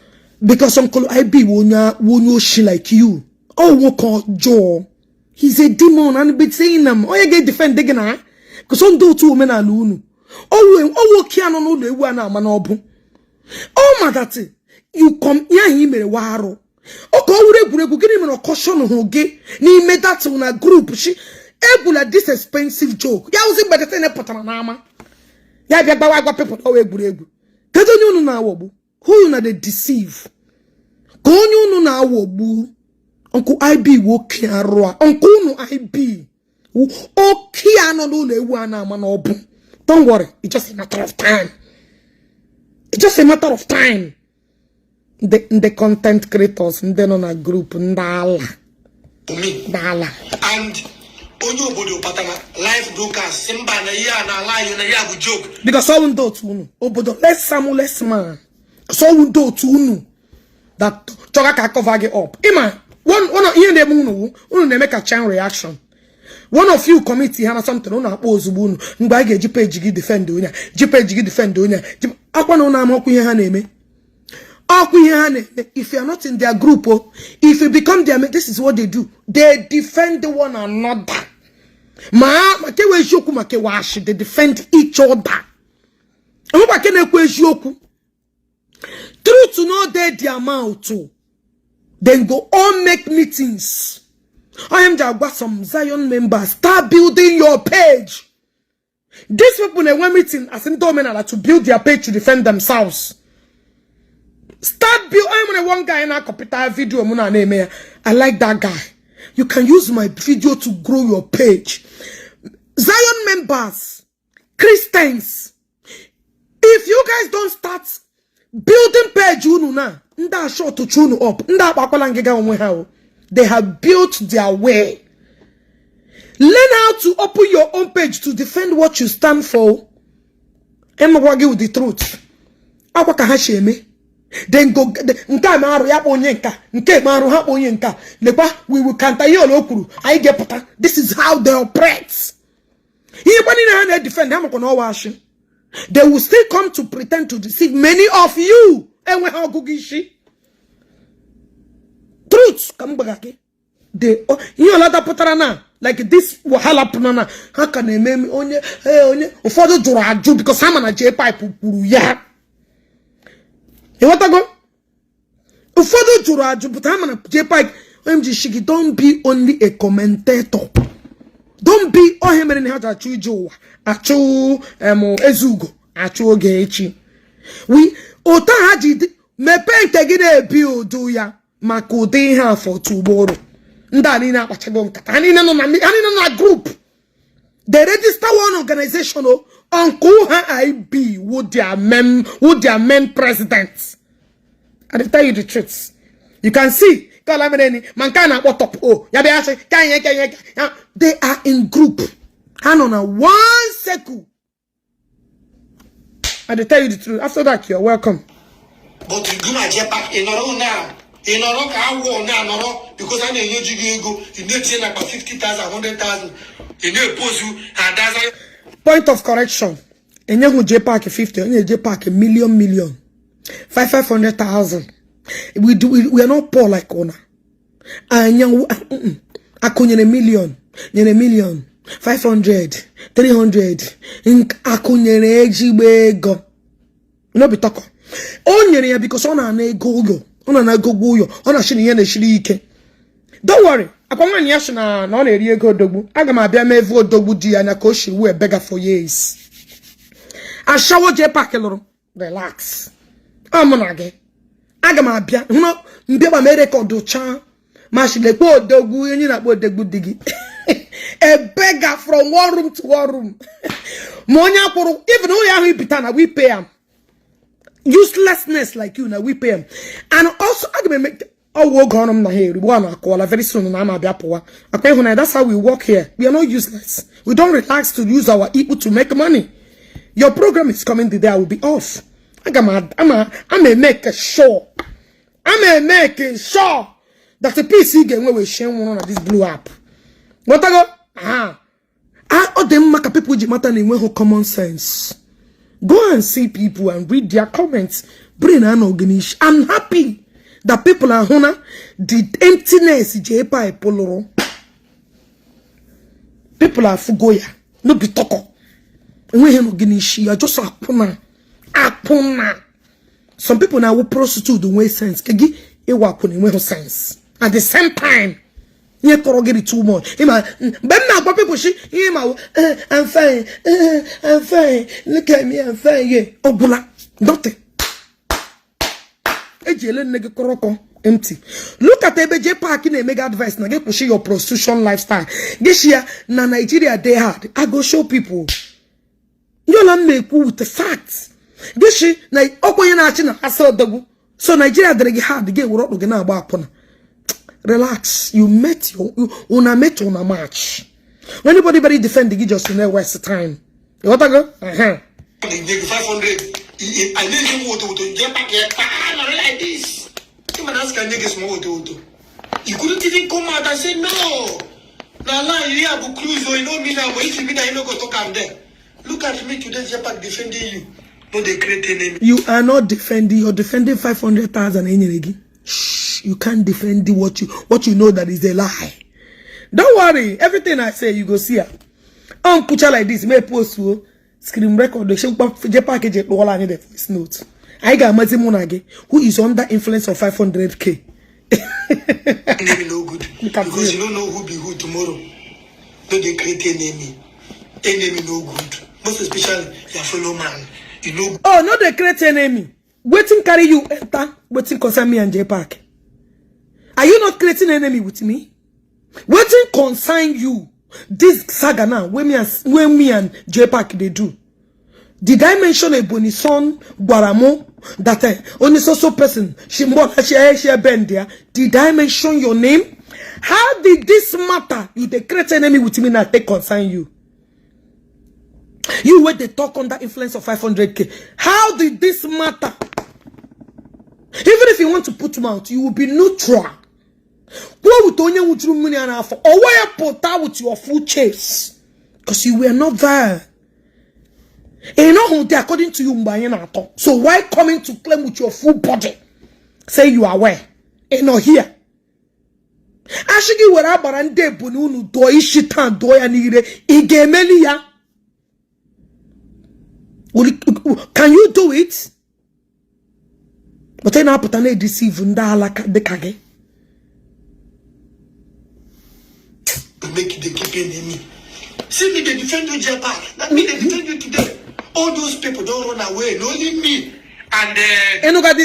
Because Uncle IB won't she like you. Oh, what called Joe? He's a demon and be saying them. Oh, you get defend again, because some do two men are loon. Oh, can no the one manobu. Oh, madate, you come here, he made a waro. Oh, go get him a caution who gay. Ni made that on a group. She able at this expensive joke. Ya was better than a patanama. Ya be bawa people away burebu. Get on you now, who you not they deceive. Go you now, wobu. Uncle IB wo kiarwa. Uncle no IB. O kiano no le wana manobu. Don't worry, it's just a matter of time. It's just a matter of time. The content creators and then on a group ndala. Ndala. And onyo bodo patana live broadcast simba na ya na lie na ya go joke. Because so we do tunu. Obodo let's samu let's man. So we do tunu. That choka ka cover it up. Ima one here dem unu na make a chain reaction. One of you committee hana something unu akpo ozugbo unu ngba ga Jpac gi defend onya Jpac gi defend onya akwa na unu amaku ihe ha na eme. If you are not in their group, if you become their mate, this is what they do. They defend one another. They defend each other. True to know their mouth too. Then go all make meetings. I am got some Zion members. Start building your page. These people they want meeting as in dominant to build their page to defend themselves. Start build. I'm one guy in a computer video. I like that guy. You can use my video to grow your page. Zion members, Christians, if you guys don't start building page, up. They have built their way. Learn how to open your own page to defend what you stand for. I'm working with the truth. Then go we will counter you all okuru. I get pata. This is how they operate. They will still come to pretend to deceive many of you. Truth come back. They you lot of putarana like this wahala punana. How can they make me onye ufodo juraju because I'm on a Jpac puru ya. You want to go? Ufodo juraju but I'm on a Jpac. OMG Shiki, don't be only a commentator. Don't be oh him and how to achu jo achu ezugo achu Ogechi. We ota haji me pen tegide bill do ya makode ha for tomorrow. Ndani na kwachago nkata. Ani na group. They register one organization Uncle IB with their men presidents. I tell you the truth. You can see they are in group and on a one circle. I tell you the truth. After that, you're welcome. But you do not Jpac in now. In Oro can war now, because I know you go. You need to about 50,000, 100,000. You need to post you and that's point of correction. And you Jpac 50, and you Jpac a million. 500,000. We are not poor like Ona. And you a million, 500, 300. In akunye go. No be talk. Onye because ona na go. Ona na go yo. Ona shini ye na shiri ike. Don't worry. Akwa nyash na eri ego dogbu. Aga m abia mevu odogbu di anya ka o shi we beggar for years. Ashawo Jpac loro. Relax. Amonage. Agama bia. Huno mbiaba me record cha. Mashile po dogu yenyi na po degu digi. A beggar from one room to one room. Monya kuru even though ya pitana we pay him. Uselessness like you now we pay him. And also agama make work on them here. We wanna call very soon and I'm a biapoa. Okay, that's how we work here. We are not useless. We don't relax to use our ego to make money. Your program is coming the day I will be off. I'm a make sure. I'm a make sure that the PC game where we share one on this blue app. What I go? All them maka people with matter in who common sense. Go and see people and read their comments. Bring an organish. I'm happy that people are hona the emptiness Jpac poloro. People are fugoya. No be toko. When you organish, you are just apuna. Some people now will prostitute the way sense. Kegi e wakuni we sense. At the same time, you can't get it too much. But now people she I'm fine. I'm fine. Look at me, I'm fine. Yeah. Oh bula. Nothing. Empty. Look at Jpac in a mega advice. Now get pushing your prostitution lifestyle. This year, na Nigeria they hard. I go show people. You don't make with the facts. This year, na so Nigeria they hard. They get what we're about. Relax. You met your una met on a match. When anybody very defend the just in waste time. You want to go? 500. I need him to Jpac like this. You couldn't even come out and say no. Now you have a cruise, you know me now, but if you mean I know go to come there. Look at me today, Jpac defending you. No, they create enemy. You are not defending, you're defending 500,000 again. Shh, you can't defend what you know that is a lie. Don't worry, everything I say, you go see her. Picture like this, may post you screen record, the Jpac all I need a voice note. I got Mazimunage, who is under influence of 500K. Enemy no good. Because you don't know who be who tomorrow. No, they create enemy. Enemy no good. Most especially your fellow man. You know. Oh, no, they create enemy. Waiting carry you enter. Waiting concern me and Jpac. Are you not creating enemy with me? Waiting concern you. This saga now, when me and Jpac they do. Did I mention Ebonyi son Guaramo that only so person she bend there? Did I mention your name? How did this matter? You the create enemy with me now take concern you. You were they talk under influence of 500K. How did this matter? Even if you want to put mouth, you will be neutral. What would Tonya would you money and for or where put out with your full chase? Because you were not there. And not according to you, so why coming to claim with your full body? Say you are where? And not here. Ashigi were abarande bununu do ishitan do ya nire igemelia. Can you do it? But then I put an deceive ndala de kage. Make it the keeping me. See me, they defend you, Jpac. That means they defend you today. All those people don't run away, only me. And you got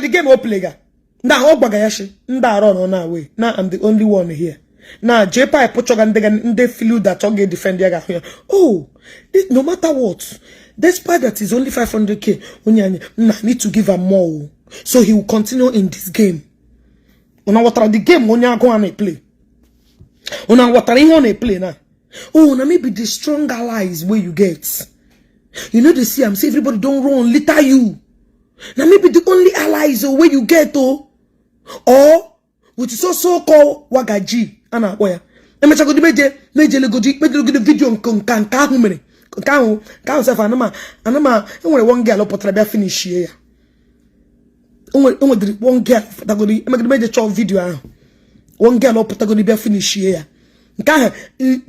the game up player. Now Obagayashi, nda run on away. Now I'm the only one here. Now Jpac put and they feel that you defend here. Oh, no matter what, despite that is only 500K, need to give him more. So he will continue in this game. Una what the game when you go and play. Una what are play now? Oh, now maybe the strong allies where you get. You know, they see I'm say everybody don't run, litter you. Now maybe the only allies where you get or which is also called Wagaji. Ana where? Let me check the major video can't say anama one girl up finish here. One girl that go the major video. One girl up finish here. That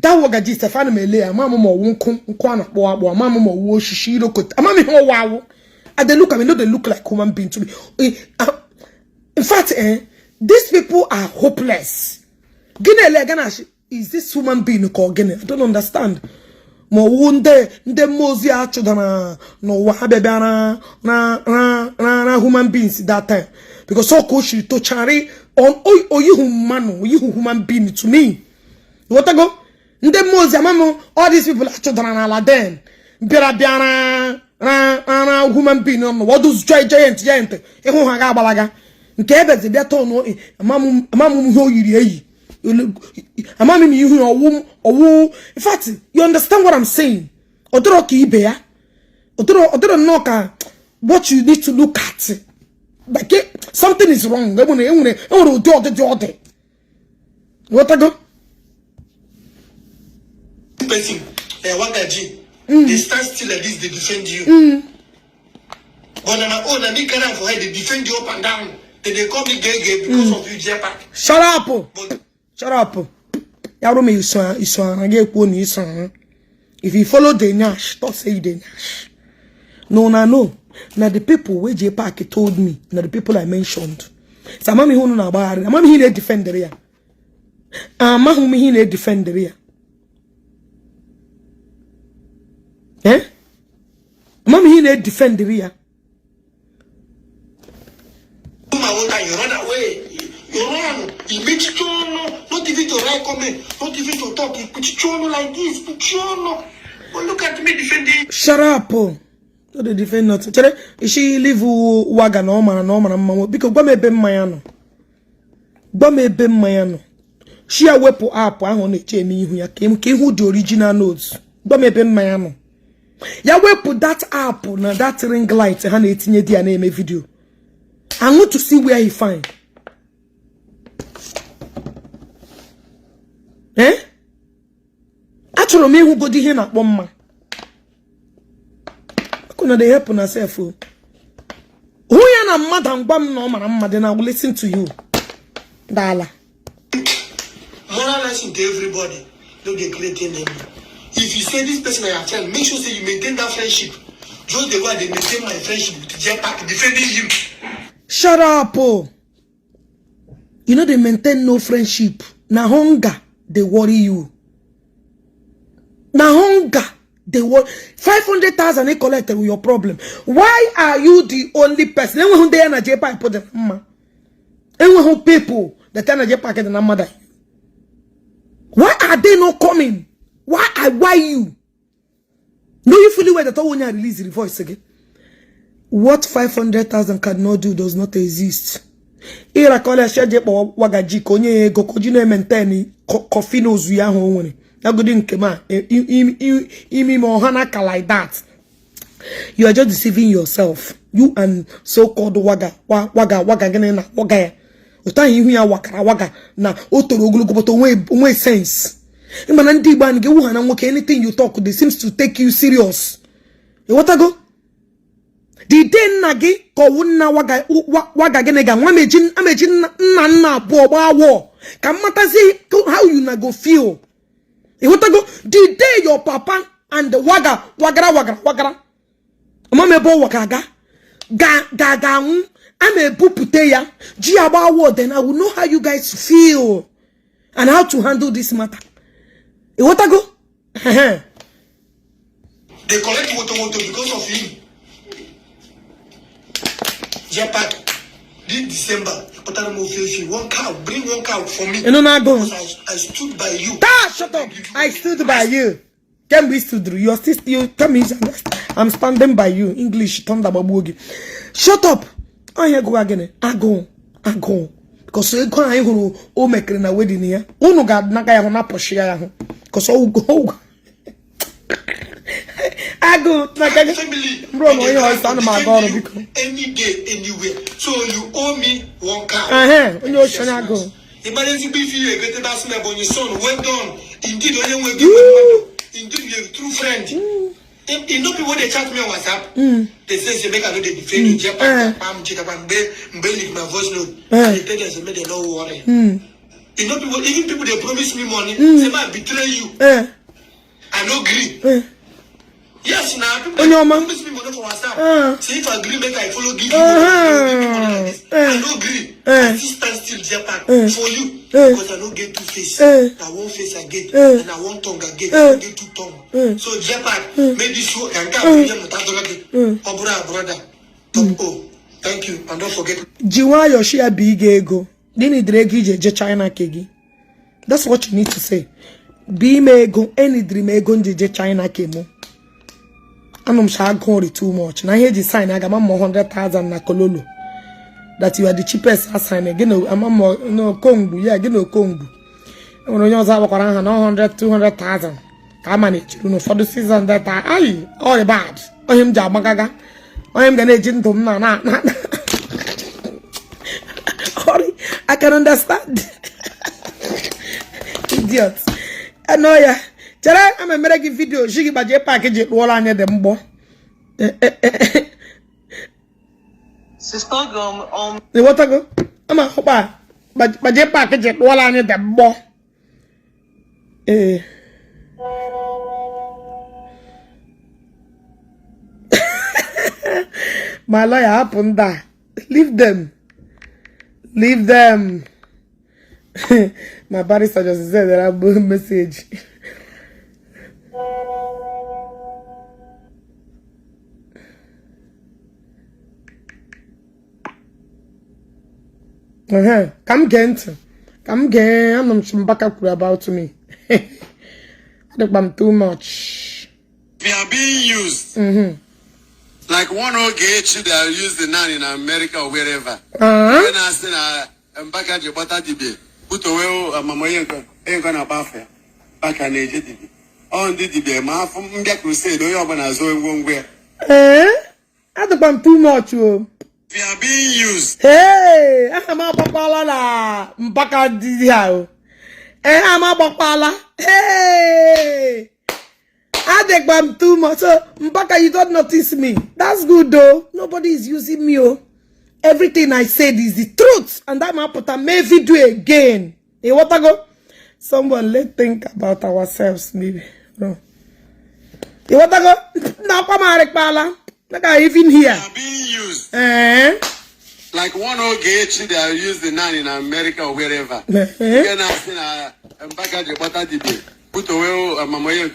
Wagaji Stefano Mele, Mamma won't come Mama mo shishiro could Mammy ho wow. And they look, I mean, no, they look like human beings to me. In fact, these people are hopeless. Is this human being called Guinea? I don't understand. ma owu ndị mozi a chụdara n'ụwa ha bịa na human beings that time because so koshiri tochari oyihu mmanụ oyihu human being to me what go ndị mozi amamo all these people achụdara na Aladen bịara na human being no what those giant ịhụ ha ga-agbalaga nke ebezi bịa tọọ amamụ ihe oyiri eyi amami ihu owu in fact you understand what I'm saying odoro ka ibe ya odoro no ka what you need to look at like something is wrong enwere odi what I go person Wagaji they stand still like this they defend you but on my own and they carry for her they defend you up and down they call me gay because of you Jpac. Shut up. Yarome if you follow the Nash, don't say the Nash. No. Now the people where Jpac told me, now the people I mentioned. So mami who no about it. Mami he defend the area. Mahumi he defend the area. Eh? Mami he defend the area. You run away. You run. You make chono. Not even to write comment. Not even to talk. You put chono like this. Put chono. But look at me defending. Shut up. No, they defend not. She leave waga no man. Because gba me be mayano. She a wepo app. I want to check me who ya came. Who the original notes. Gba me be mayano. Ya wepo that app na that ring light. Hana etinye di ane me video. I want to see where he find. Actually, me who go di here na bomma. Kuna dey help na self. Who ya na madam gbam no mara mma then I will listen to you. Dala. Moral lesson to everybody. Don't get creating them. If you say this person I have friend, make sure say you maintain that friendship. Just the way they maintain my friendship with Jpac, defending him. Shut up, oh. You know they maintain no friendship. Na hunger, they worry you. Na hunger, they worry. 500,000 they collected with your problem. Why are you the only person? Anyone who they na Jpac put them mama. Anyone who people that na Jpac get na mother. Why are they not coming? Why you? No, you fully aware that all when you release the voice again. What 500,000 cannot do does not exist. Ira kole shaje po Wagaji konye go kojine maintain coffee no zuya ho woni. Na go din kema imi mo hanaka like that. You are just deceiving yourself. You and so-called waga gene na waga ya. Uta ihu ya waga na otoro ogologo but onwe sense. Imana ndi Igbo anige wu hana nwoke anything you talk they seems to take you serious. You what I go? The day nagi ko wunna waga gene ga amejin na abo bawo can matter see how you na go feel. You what I go? The day your papa and the wagara mama bo wagaga ga ame bupute ya ji abawo then I will know how you guys feel and how to handle this matter. You what I go? They collect moto because of him. Jpac, this December, one cow, bring one cow for me. You know not go. I stood by you. Shut up! I stood by you. Can we stood through? You're still tell me I'm standing by you. English thunder babugi. Shut up! I hear go again. I go. Because you go I go o make na wedding here. Uno God na kaya na push ya ho. Because oh go. I go like family. Bro, no, you understand my God because any day, anywhere. So you owe me one cow. When you should not go. Emergency beef you get that smell on your son. Well done. Indeed, only way give indeed you're a true friend. You know people they chat me on WhatsApp. They say make I know they defend you. Jpac, leave my voice note. They tell them make they no worry. You know people, even people they promise me money. Say I betray you. I no agree. Yes, now people on your man. promise me money for WhatsApp. See if I agree, make I follow give you money like this. I don't agree. I still stand still Jpac for you because I don't get two faces. I one face I get and I one tongue I get. I don't get two tongue. So Jpac, maybe so and oh brother. Oh, thank you and don't forget. Jiwa Yoshia big ego. Dini dregi je China kegi. That's what you need to say. Be me ego any dream ego je China kemo. Anum shall go too much. Now here the sign I got 100,000 na kololo. That you are the cheapest assignment. Again, I'm more no Kongu, yeah, get no Kongu. When you have 100, 200,000. Come manage, you know, for the season that I all bad. Or him Jamagaga. Or him gonna agent to na. I can understand. Idiots. I know ya. Tell I'm a making video. She give a Jpac it wall on them bo. Sister gum the water go. I'm a hopa. But Jpac it wall on them bo. My lawyer happened that. Leave them. Leave them. My barrister just said that I have a message. Come again. I'm not about me. I think I'm too much. We are being used. Like one Ogechi they are used now in America or wherever. When I say I'm back at your butter DB, put away a mama ain't gonna buffer. Back at AJDB. On the DB, my from get crusade, or you're gonna zo one way. I think I'm too much. We are being used. Hey, I'm a papala. Mbaka diziao. I'm a papala. Hey. I think I'm too much. So, Mbaka, you don't notice me. That's good though. Nobody is using me. Oh. Everything I said is the truth. And I'm going to put a video again. Hey, what I go? Someone, let's think about ourselves, maybe. No. Hey, what I go? Now, come on, Rekpala. Like I even here. They are being used. Like one Ogechi they are used now in America or wherever. When I say I'm back at your butter DB. Put away a mama ain't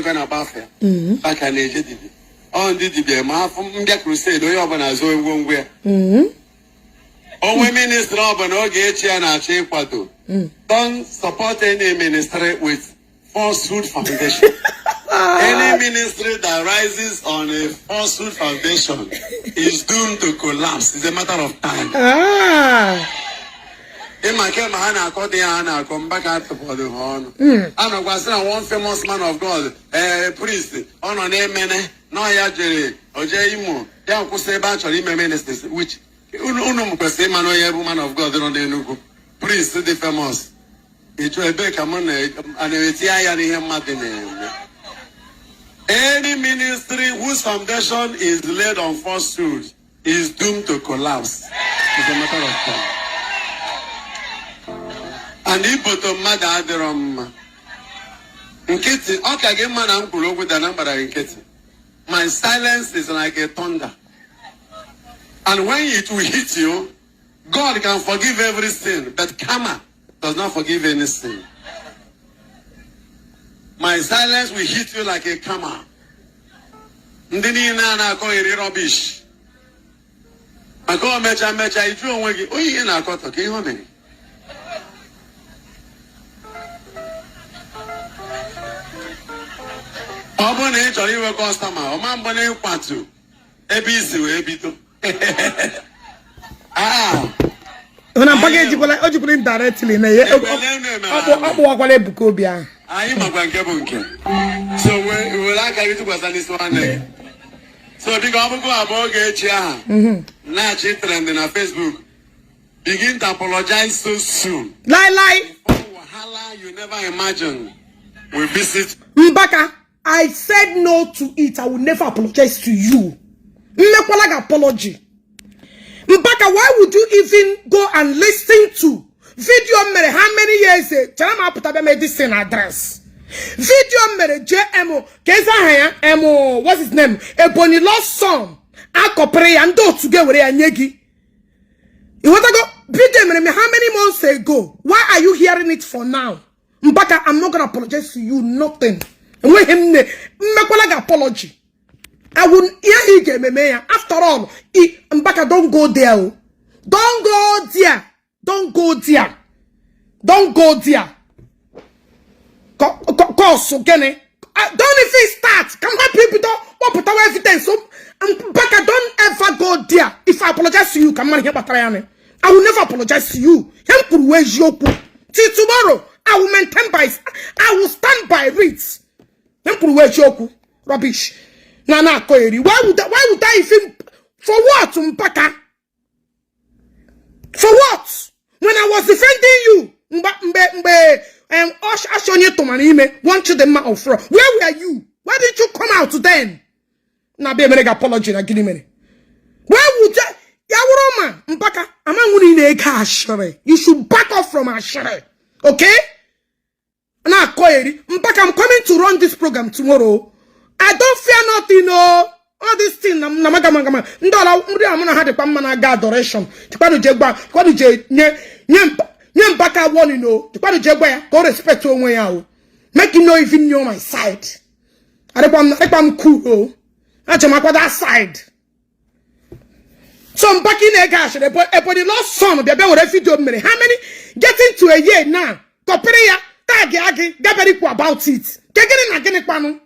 gonna buffer. Back at AJDB. On the DB, my from get crusade, or you're gonna zo one way. Oh, minister of an Ogechi and a Jpac. Don't support any ministry with falsehood foundation. Any ministry that rises on a falsehood foundation is doomed to collapse. It's a matter of time. In my came Hannah, Hannah, come back out for the horn. And was one famous man of God, a priest, on a name, no Yajere, or Jaimu, Yan Kuseba, or ministers, which Unum Kusema, no woman of God, on the Nuku. Priest, the famous. It will be a money, and it's Martin. Any ministry whose foundation is laid on falsehood is doomed to collapse. It's a matter of time. And if bottom mother Nkiti, okay, again, man, I'm cool with the number in Nkiti. My silence is like a thunder. And when it will hit you, God can forgive every sin, but karma does not forgive any sin. My silence will hit you like a karma. Ndini na call it rubbish. I call mecha, if you want to, oh, you na call to kill me. Obone chori we customer, o ma mbone kwatu. Ebisi we ebito. When I'm package you put directly na ye. Abu akwale buko bia. Ayi magwa nke bu nke. So we will like you to question this one. So because we go about Ogechi aha. Na chi trend na Facebook. Begin to apologize so soon. Lie. Wahala you never imagine. We visit Mbaka, I said no to it. I will never apologize to you. Like apology. Mbaka, why would you even go and listen to video how many years Chalama put up medicine address? Video mere JMO. Keza haya emo. What's his name? Ebonyi lost son. Akopre ya ndo tuge were ya nyegi. You want to go? Video mere how many months ago? Why are you hearing it for now? Mbaka, I'm not gonna apologize to you. Nothing. When him ne apology. I wouldn't hear me. After all, Mbaka, don't go there. Don't go there. Don't go there. Don't go there. Cause don't even start. Come on, people don't put our evidence. So Mbaka, don't ever go there. If I apologize to you, come on here, I will never apologize to you. Till tomorrow, I will maintain by. I will stand by it. Rubbish. Nana Koeri. Why would I even for what, Mbaka? For what? When I was defending you, want you the man of fraud. Where were you? Why did you come out then? Now be a mega apology na gini mene. Where would you? Yawuroma, Mbaka, you should back off from Ashere. Okay? Now, Koeri, Mbaka, I'm coming to run this program tomorrow. I don't fear nothing, no. All this thing, Namagamagama, Ndola, I'm gonna have the Pamana adoration. Tipano Jegba, Kwadu J, Nyambaka one, you know, Tipano Jegba, go respect to way out. Make you know if you know my side. I'm cool, that's my that side. So I'm back in a gash, the lost son of the Bell video minute. How many getting to a year now? Koperia, Tagi, Gabarico about it. Getting again, Pano.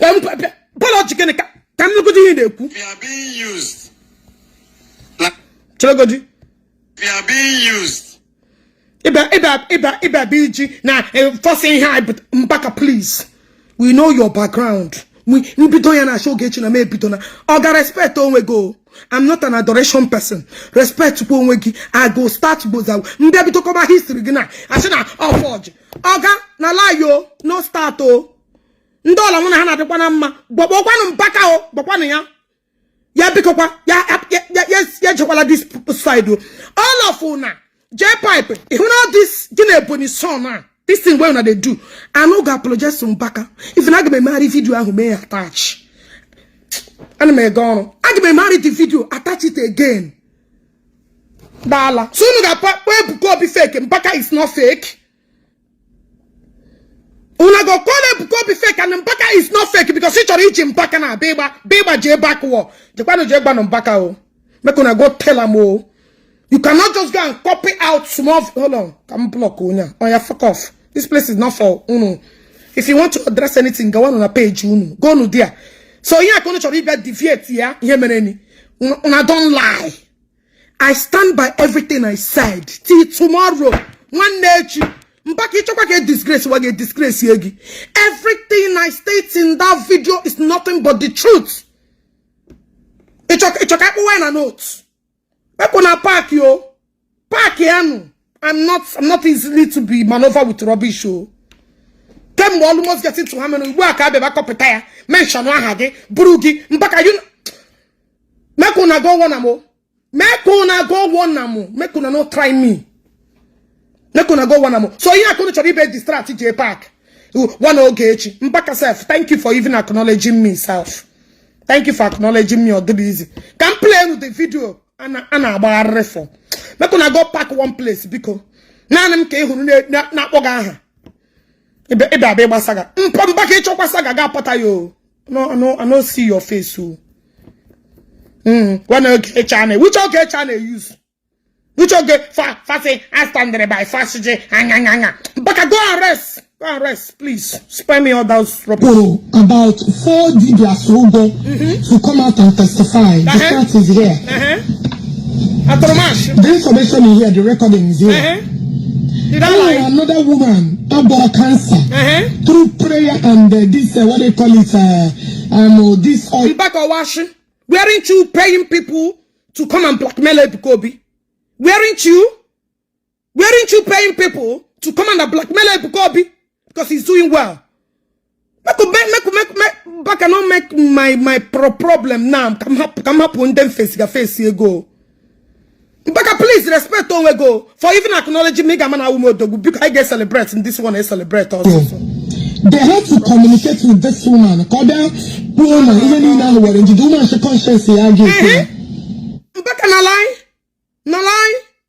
We are being used. We are being used. Iba BG now forcing high, but Mbaka, please. We know your background. We bitoya show Ogechi na me bitona. Oga respect onwe go. I'm not an adoration person. Respect to onwegi. I go start boza. Mbe bitoko ba history gina. Asina forge. Oga na lie yo. No start oh. Ndola muna hana dekwana mma. Bokwanu Mbaka o. Bokwanu ya. Ya bikokwa. Ya chokwala this side o. All of una. Jpac. If you know this gina Ebonyi son na. This thing where they do. I no go apologize to Mbaka. If you not get me marry video I may attach. And may go. I get me marry the video, attach it again. Dala. So you go be fake. Mbaka is not fake. Una go call go be fake and Mbaka is not fake because it's reaching Mbaka na beba Jpac war. Jpac Jpac no Mbaka o. Make una go tell am o. You cannot just go and copy out small. Hold on, come block Unya. Oh yeah, fuck off. This place is not for Uno. If you want to address anything, go on a page Uno. Go no there. So yeah, I can't deviate here. Una don't lie. I stand by everything I said. Till tomorrow, one nature. Mbaki Chokwa get disgrace. What get disgrace yegi? Everything I state in that video is nothing but the truth. It's okay. Why not? Park yo. Park yanu. I'm not easily to be maneuvered with rubbish. Them almost getting to hammer. Work out the back up a tire. Mention Wahage, Burugi, Mbaka you. Mekuna go one amo. Mekuna go one amo. Mekuna no try me. Mekuna go one amo. So here I couldn't be distracted Jpac. One Ogechi. Mbaka self. Thank you for even acknowledging me, self. Thank you for acknowledging me or do easy. Can play with the video. Ana about reform. Make una go pack one place because na nam ke hunu na kpoga aha. Ebe abegba saga. Mbaka ichokwa saga ga pota yo. No, I no see your face so. One Ogechi which Ogechi use? Which Ogechi fa say I stand there by fast je anga. Mbaka go and rest. Go and rest, please. Spare me all those rubbish. About 4 DBS will go to come out and testify. The fact is here. The information is here, the recording is here. Another woman about cancer through prayer and this what they call it this oil. Mbaka washing. Weren't you paying people to come and blackmail Ebukobi? Weren't you paying people to come and blackmail Ebukobi? Because he's doing well. Back cannot make my problem now. Come up when them face here go. Mbaka, please respect on we go for even acknowledging me. Because I get celebrate and this one is celebrate also. They have to communicate with this woman. Koda, woman, even in that way, the woman should consciously argue. Mbaka na lie,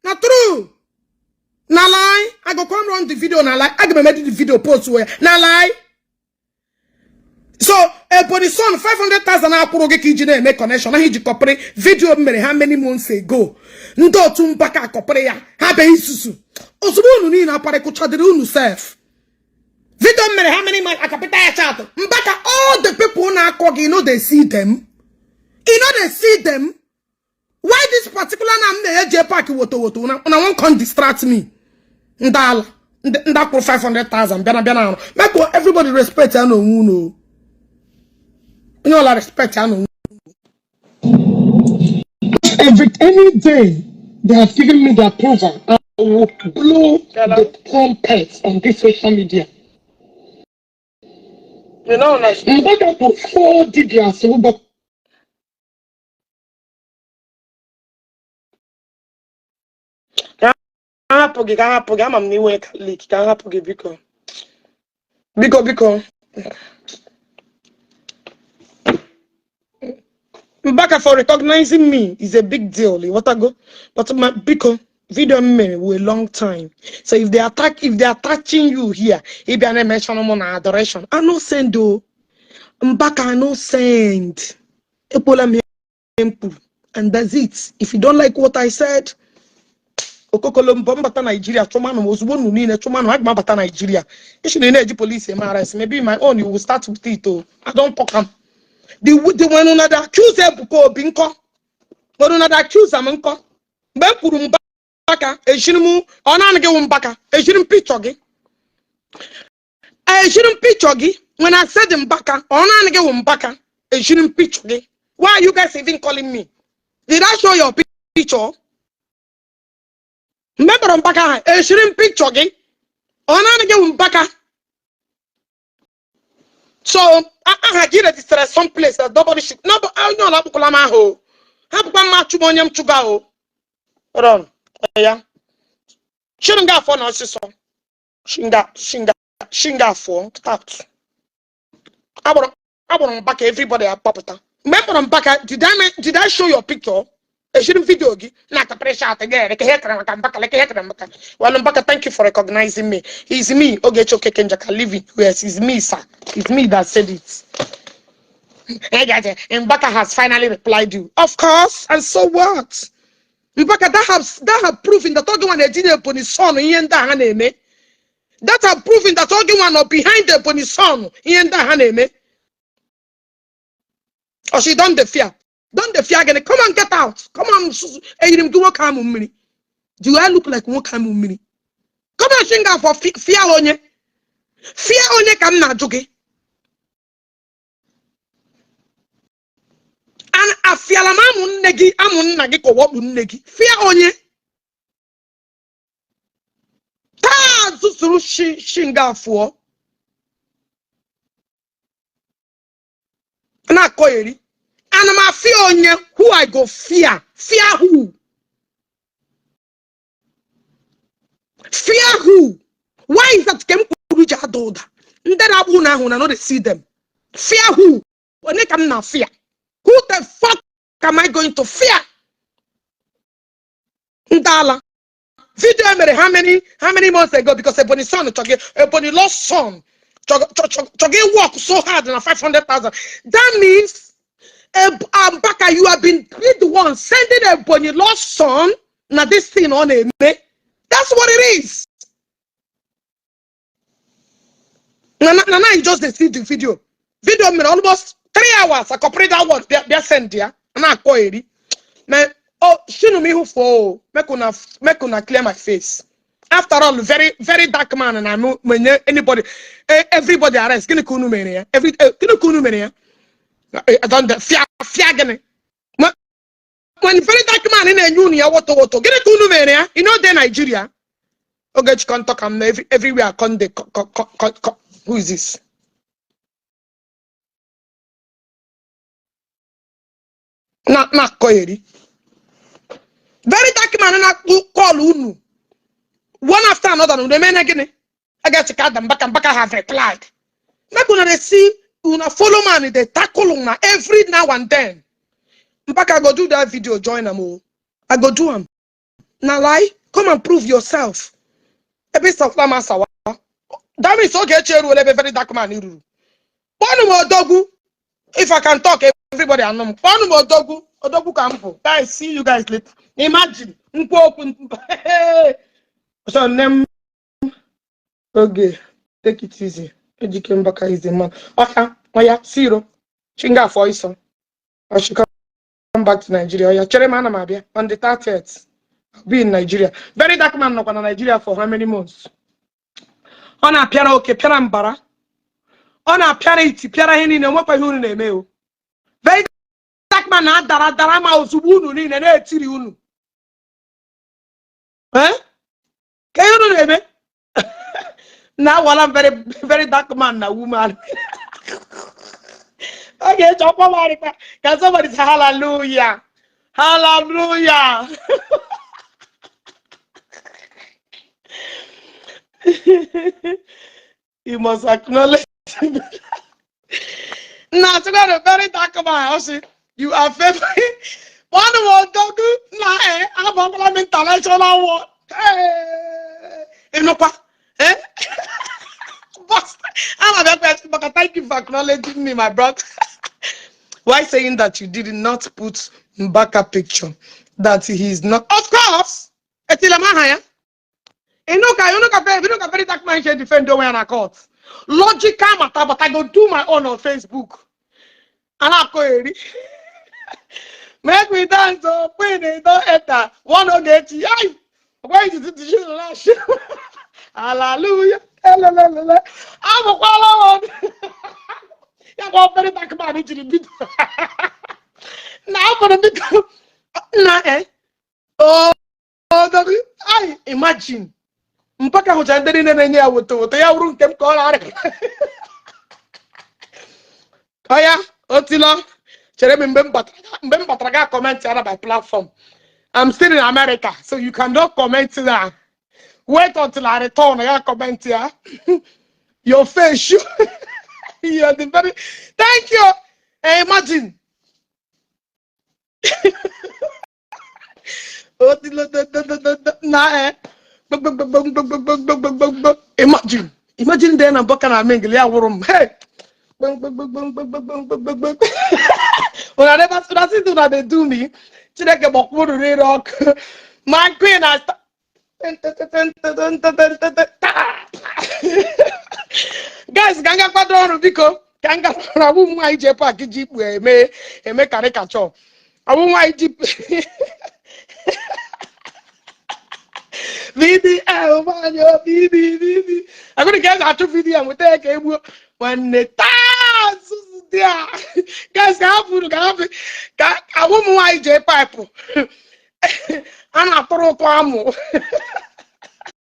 na true, na lie. I go come run the video na lie. I go make the video post where na lie. So, Ebonyi son 500,000 Ogechi Okeke make connection. He copy video how many months ago. Ndo tumbaka copy ya. Habe isusu. Osubunu ni na pare kuchadiri unu self. Video how many months akapita ya chat. Mbaka all the people na kogi, you know they see them. You know they see them. Why this particular name Jpac woto na one can't distract me. Ndala. Ndako 500,000. Biana. Make everybody respect ya no uno. You know, respect, I know. Any day they have given me the approval, I will blow the trumpet on this social media. You know, like, I'm back to 4 DBS. Mbaka for recognizing me is a big deal. What I go, but my because video me for a long time. So if they're touching you here, if you are mention on adoration, I no send though. Mbaka I no send. Epola me and that's it. If you don't like what I said, Okokolombo bata Nigeria, Chomano was one who need a Chomano Hagma bata Nigeria. You should need police MRS. Maybe my own you will start with it. I don't talk am. The one another accuser buko binko. One another accuser manko. Bempuru mbaka. Eshinimu. Onanage umbaka. Eshinim pichogi. Eshinim pichogi. When I said mbaka. Onanage umbaka. Eshinim pichogi. Why are you guys even calling me? Did I show your picture? Remember mbaka. Eshinim pichogi. Onanage umbaka. So I get it some place that nobody should. No, but I know that Bukulama ho. Have one match monyam chugao. Run. Yeah. Shouldn't go for no sister. Shinga for start. I want back everybody at Papata. Remember on back. Did I show your picture? I shouldn't video not a pressure out again. Like a hair. Well, Mbaka, thank you for recognizing me. It's me, Ogechi Okeke Njaka living. Yes, it's me, sir. It's me that said it. Mbaka has finally replied you. Of course, and so what? Mbaka, that have proven that all one Ejine Ebonyi son yenda haneme. That have proven that all one are behind the Ebonyi son yenda haneme. Or she don't the fear. Don't the fear again. Come on, get out. Come on. Do I look like one kind of mini? Come on, shinga for fear on ye. Fear on ye come na joke. And a fialama negi amun nagi ko what negi. Fear on ye. Ta zusuru shinga for. Na koyeri. And I'm fear on you who I go fear. Fear who? Fear who? Why is that Kem Kuruja Doda? Then I will not see them. Fear who? When they come now, fear. Who the fuck am I going to fear? Ndala. Video how many months ago? Because Ebonyi son, Ebonyi lost son. Choge work so hard and 500,000. That means Mbaka, you have been the one sending Ebonyi lost son. Now this thing on a me. That's what it is. Now you just see the video. Video me almost 3 hours. I complete that one. They send there. And I call it. Man, oh, shouldn't me who for make una clear my face. After all, very very dark man, and I know when anybody, everybody arrest. Kini kunu mene. Kini kunu mene. I don't fear gene. When very dark man in a union, what get a kunu mene. You know the Nigeria. Ogechi contact am everywhere. Who is this? Not Koyeri. Very dark dark man na call unu. One after another, the men again. I get to cut them back and back. I have replied. Not gonna see una follow man they tackle una every now and then. Back I go do that video, join them all. I go do them. Now lie, come and prove yourself. A bit of Lamasawa. That means Ogechi will have a very dark man. One more dogu. If I can talk, everybody I know. One more dogu. Odogu Campo. Guys, see you guys later. Imagine. So name. Okay, take it easy. Ejike Mbaka is the man. Oya, zero. Chinga for Iso. I should come back to Nigeria. Oya, Cheremana Mabia on the 30th. I'll be in Nigeria. Very dark man not in Nigeria for how many months? On a piano, okay, piano mbara. On a piano, piano, any no more who name. Very dark man, not Darama Osubunu, in an 80 unu. Eh? Can you name it? Now, while I'm very, very dark man, now, woman. Okay, chop on. Can somebody say hallelujah? Hallelujah. You must acknowledge. Now, to go to very dark man, you are favoring. One more dog. Nah, I'm a international war. No, eh? I'm a bad but thank you for acknowledging me, my brother. Why saying that you did not put Mbaka picture? That he is not. Of course! You know, very dark man can defend the way I court. Logical matter, but I go do my own on Facebook. And I go, make me dance, so when they don't enter, one Ogechi. Why is it the last? Hallelujah. I'm a follower. I'm a very dark man into the beat. Now for the big. Nah, eh? Oh, I imagine. Mpaka hujandeni nene woto ya urun kem call are. Oya, otilo. Chere mbem batraga comment on my platform. I'm still in America, so you cannot comment there. Wait until I return. I comment here. Your face, you are the very. Thank you. Hey, imagine. Imagine then I'm back and mingle. Yeah, room. Hey. When I never see that they do me, rock. My queen, I. Guys, ganga kwadoro biko ganga awu nwa Jpac Jeep we eme caricature awu nwa Jeep video baby I'm gonna get a video and we take a when the dance there guys awu nwa Jpac ana toro to amu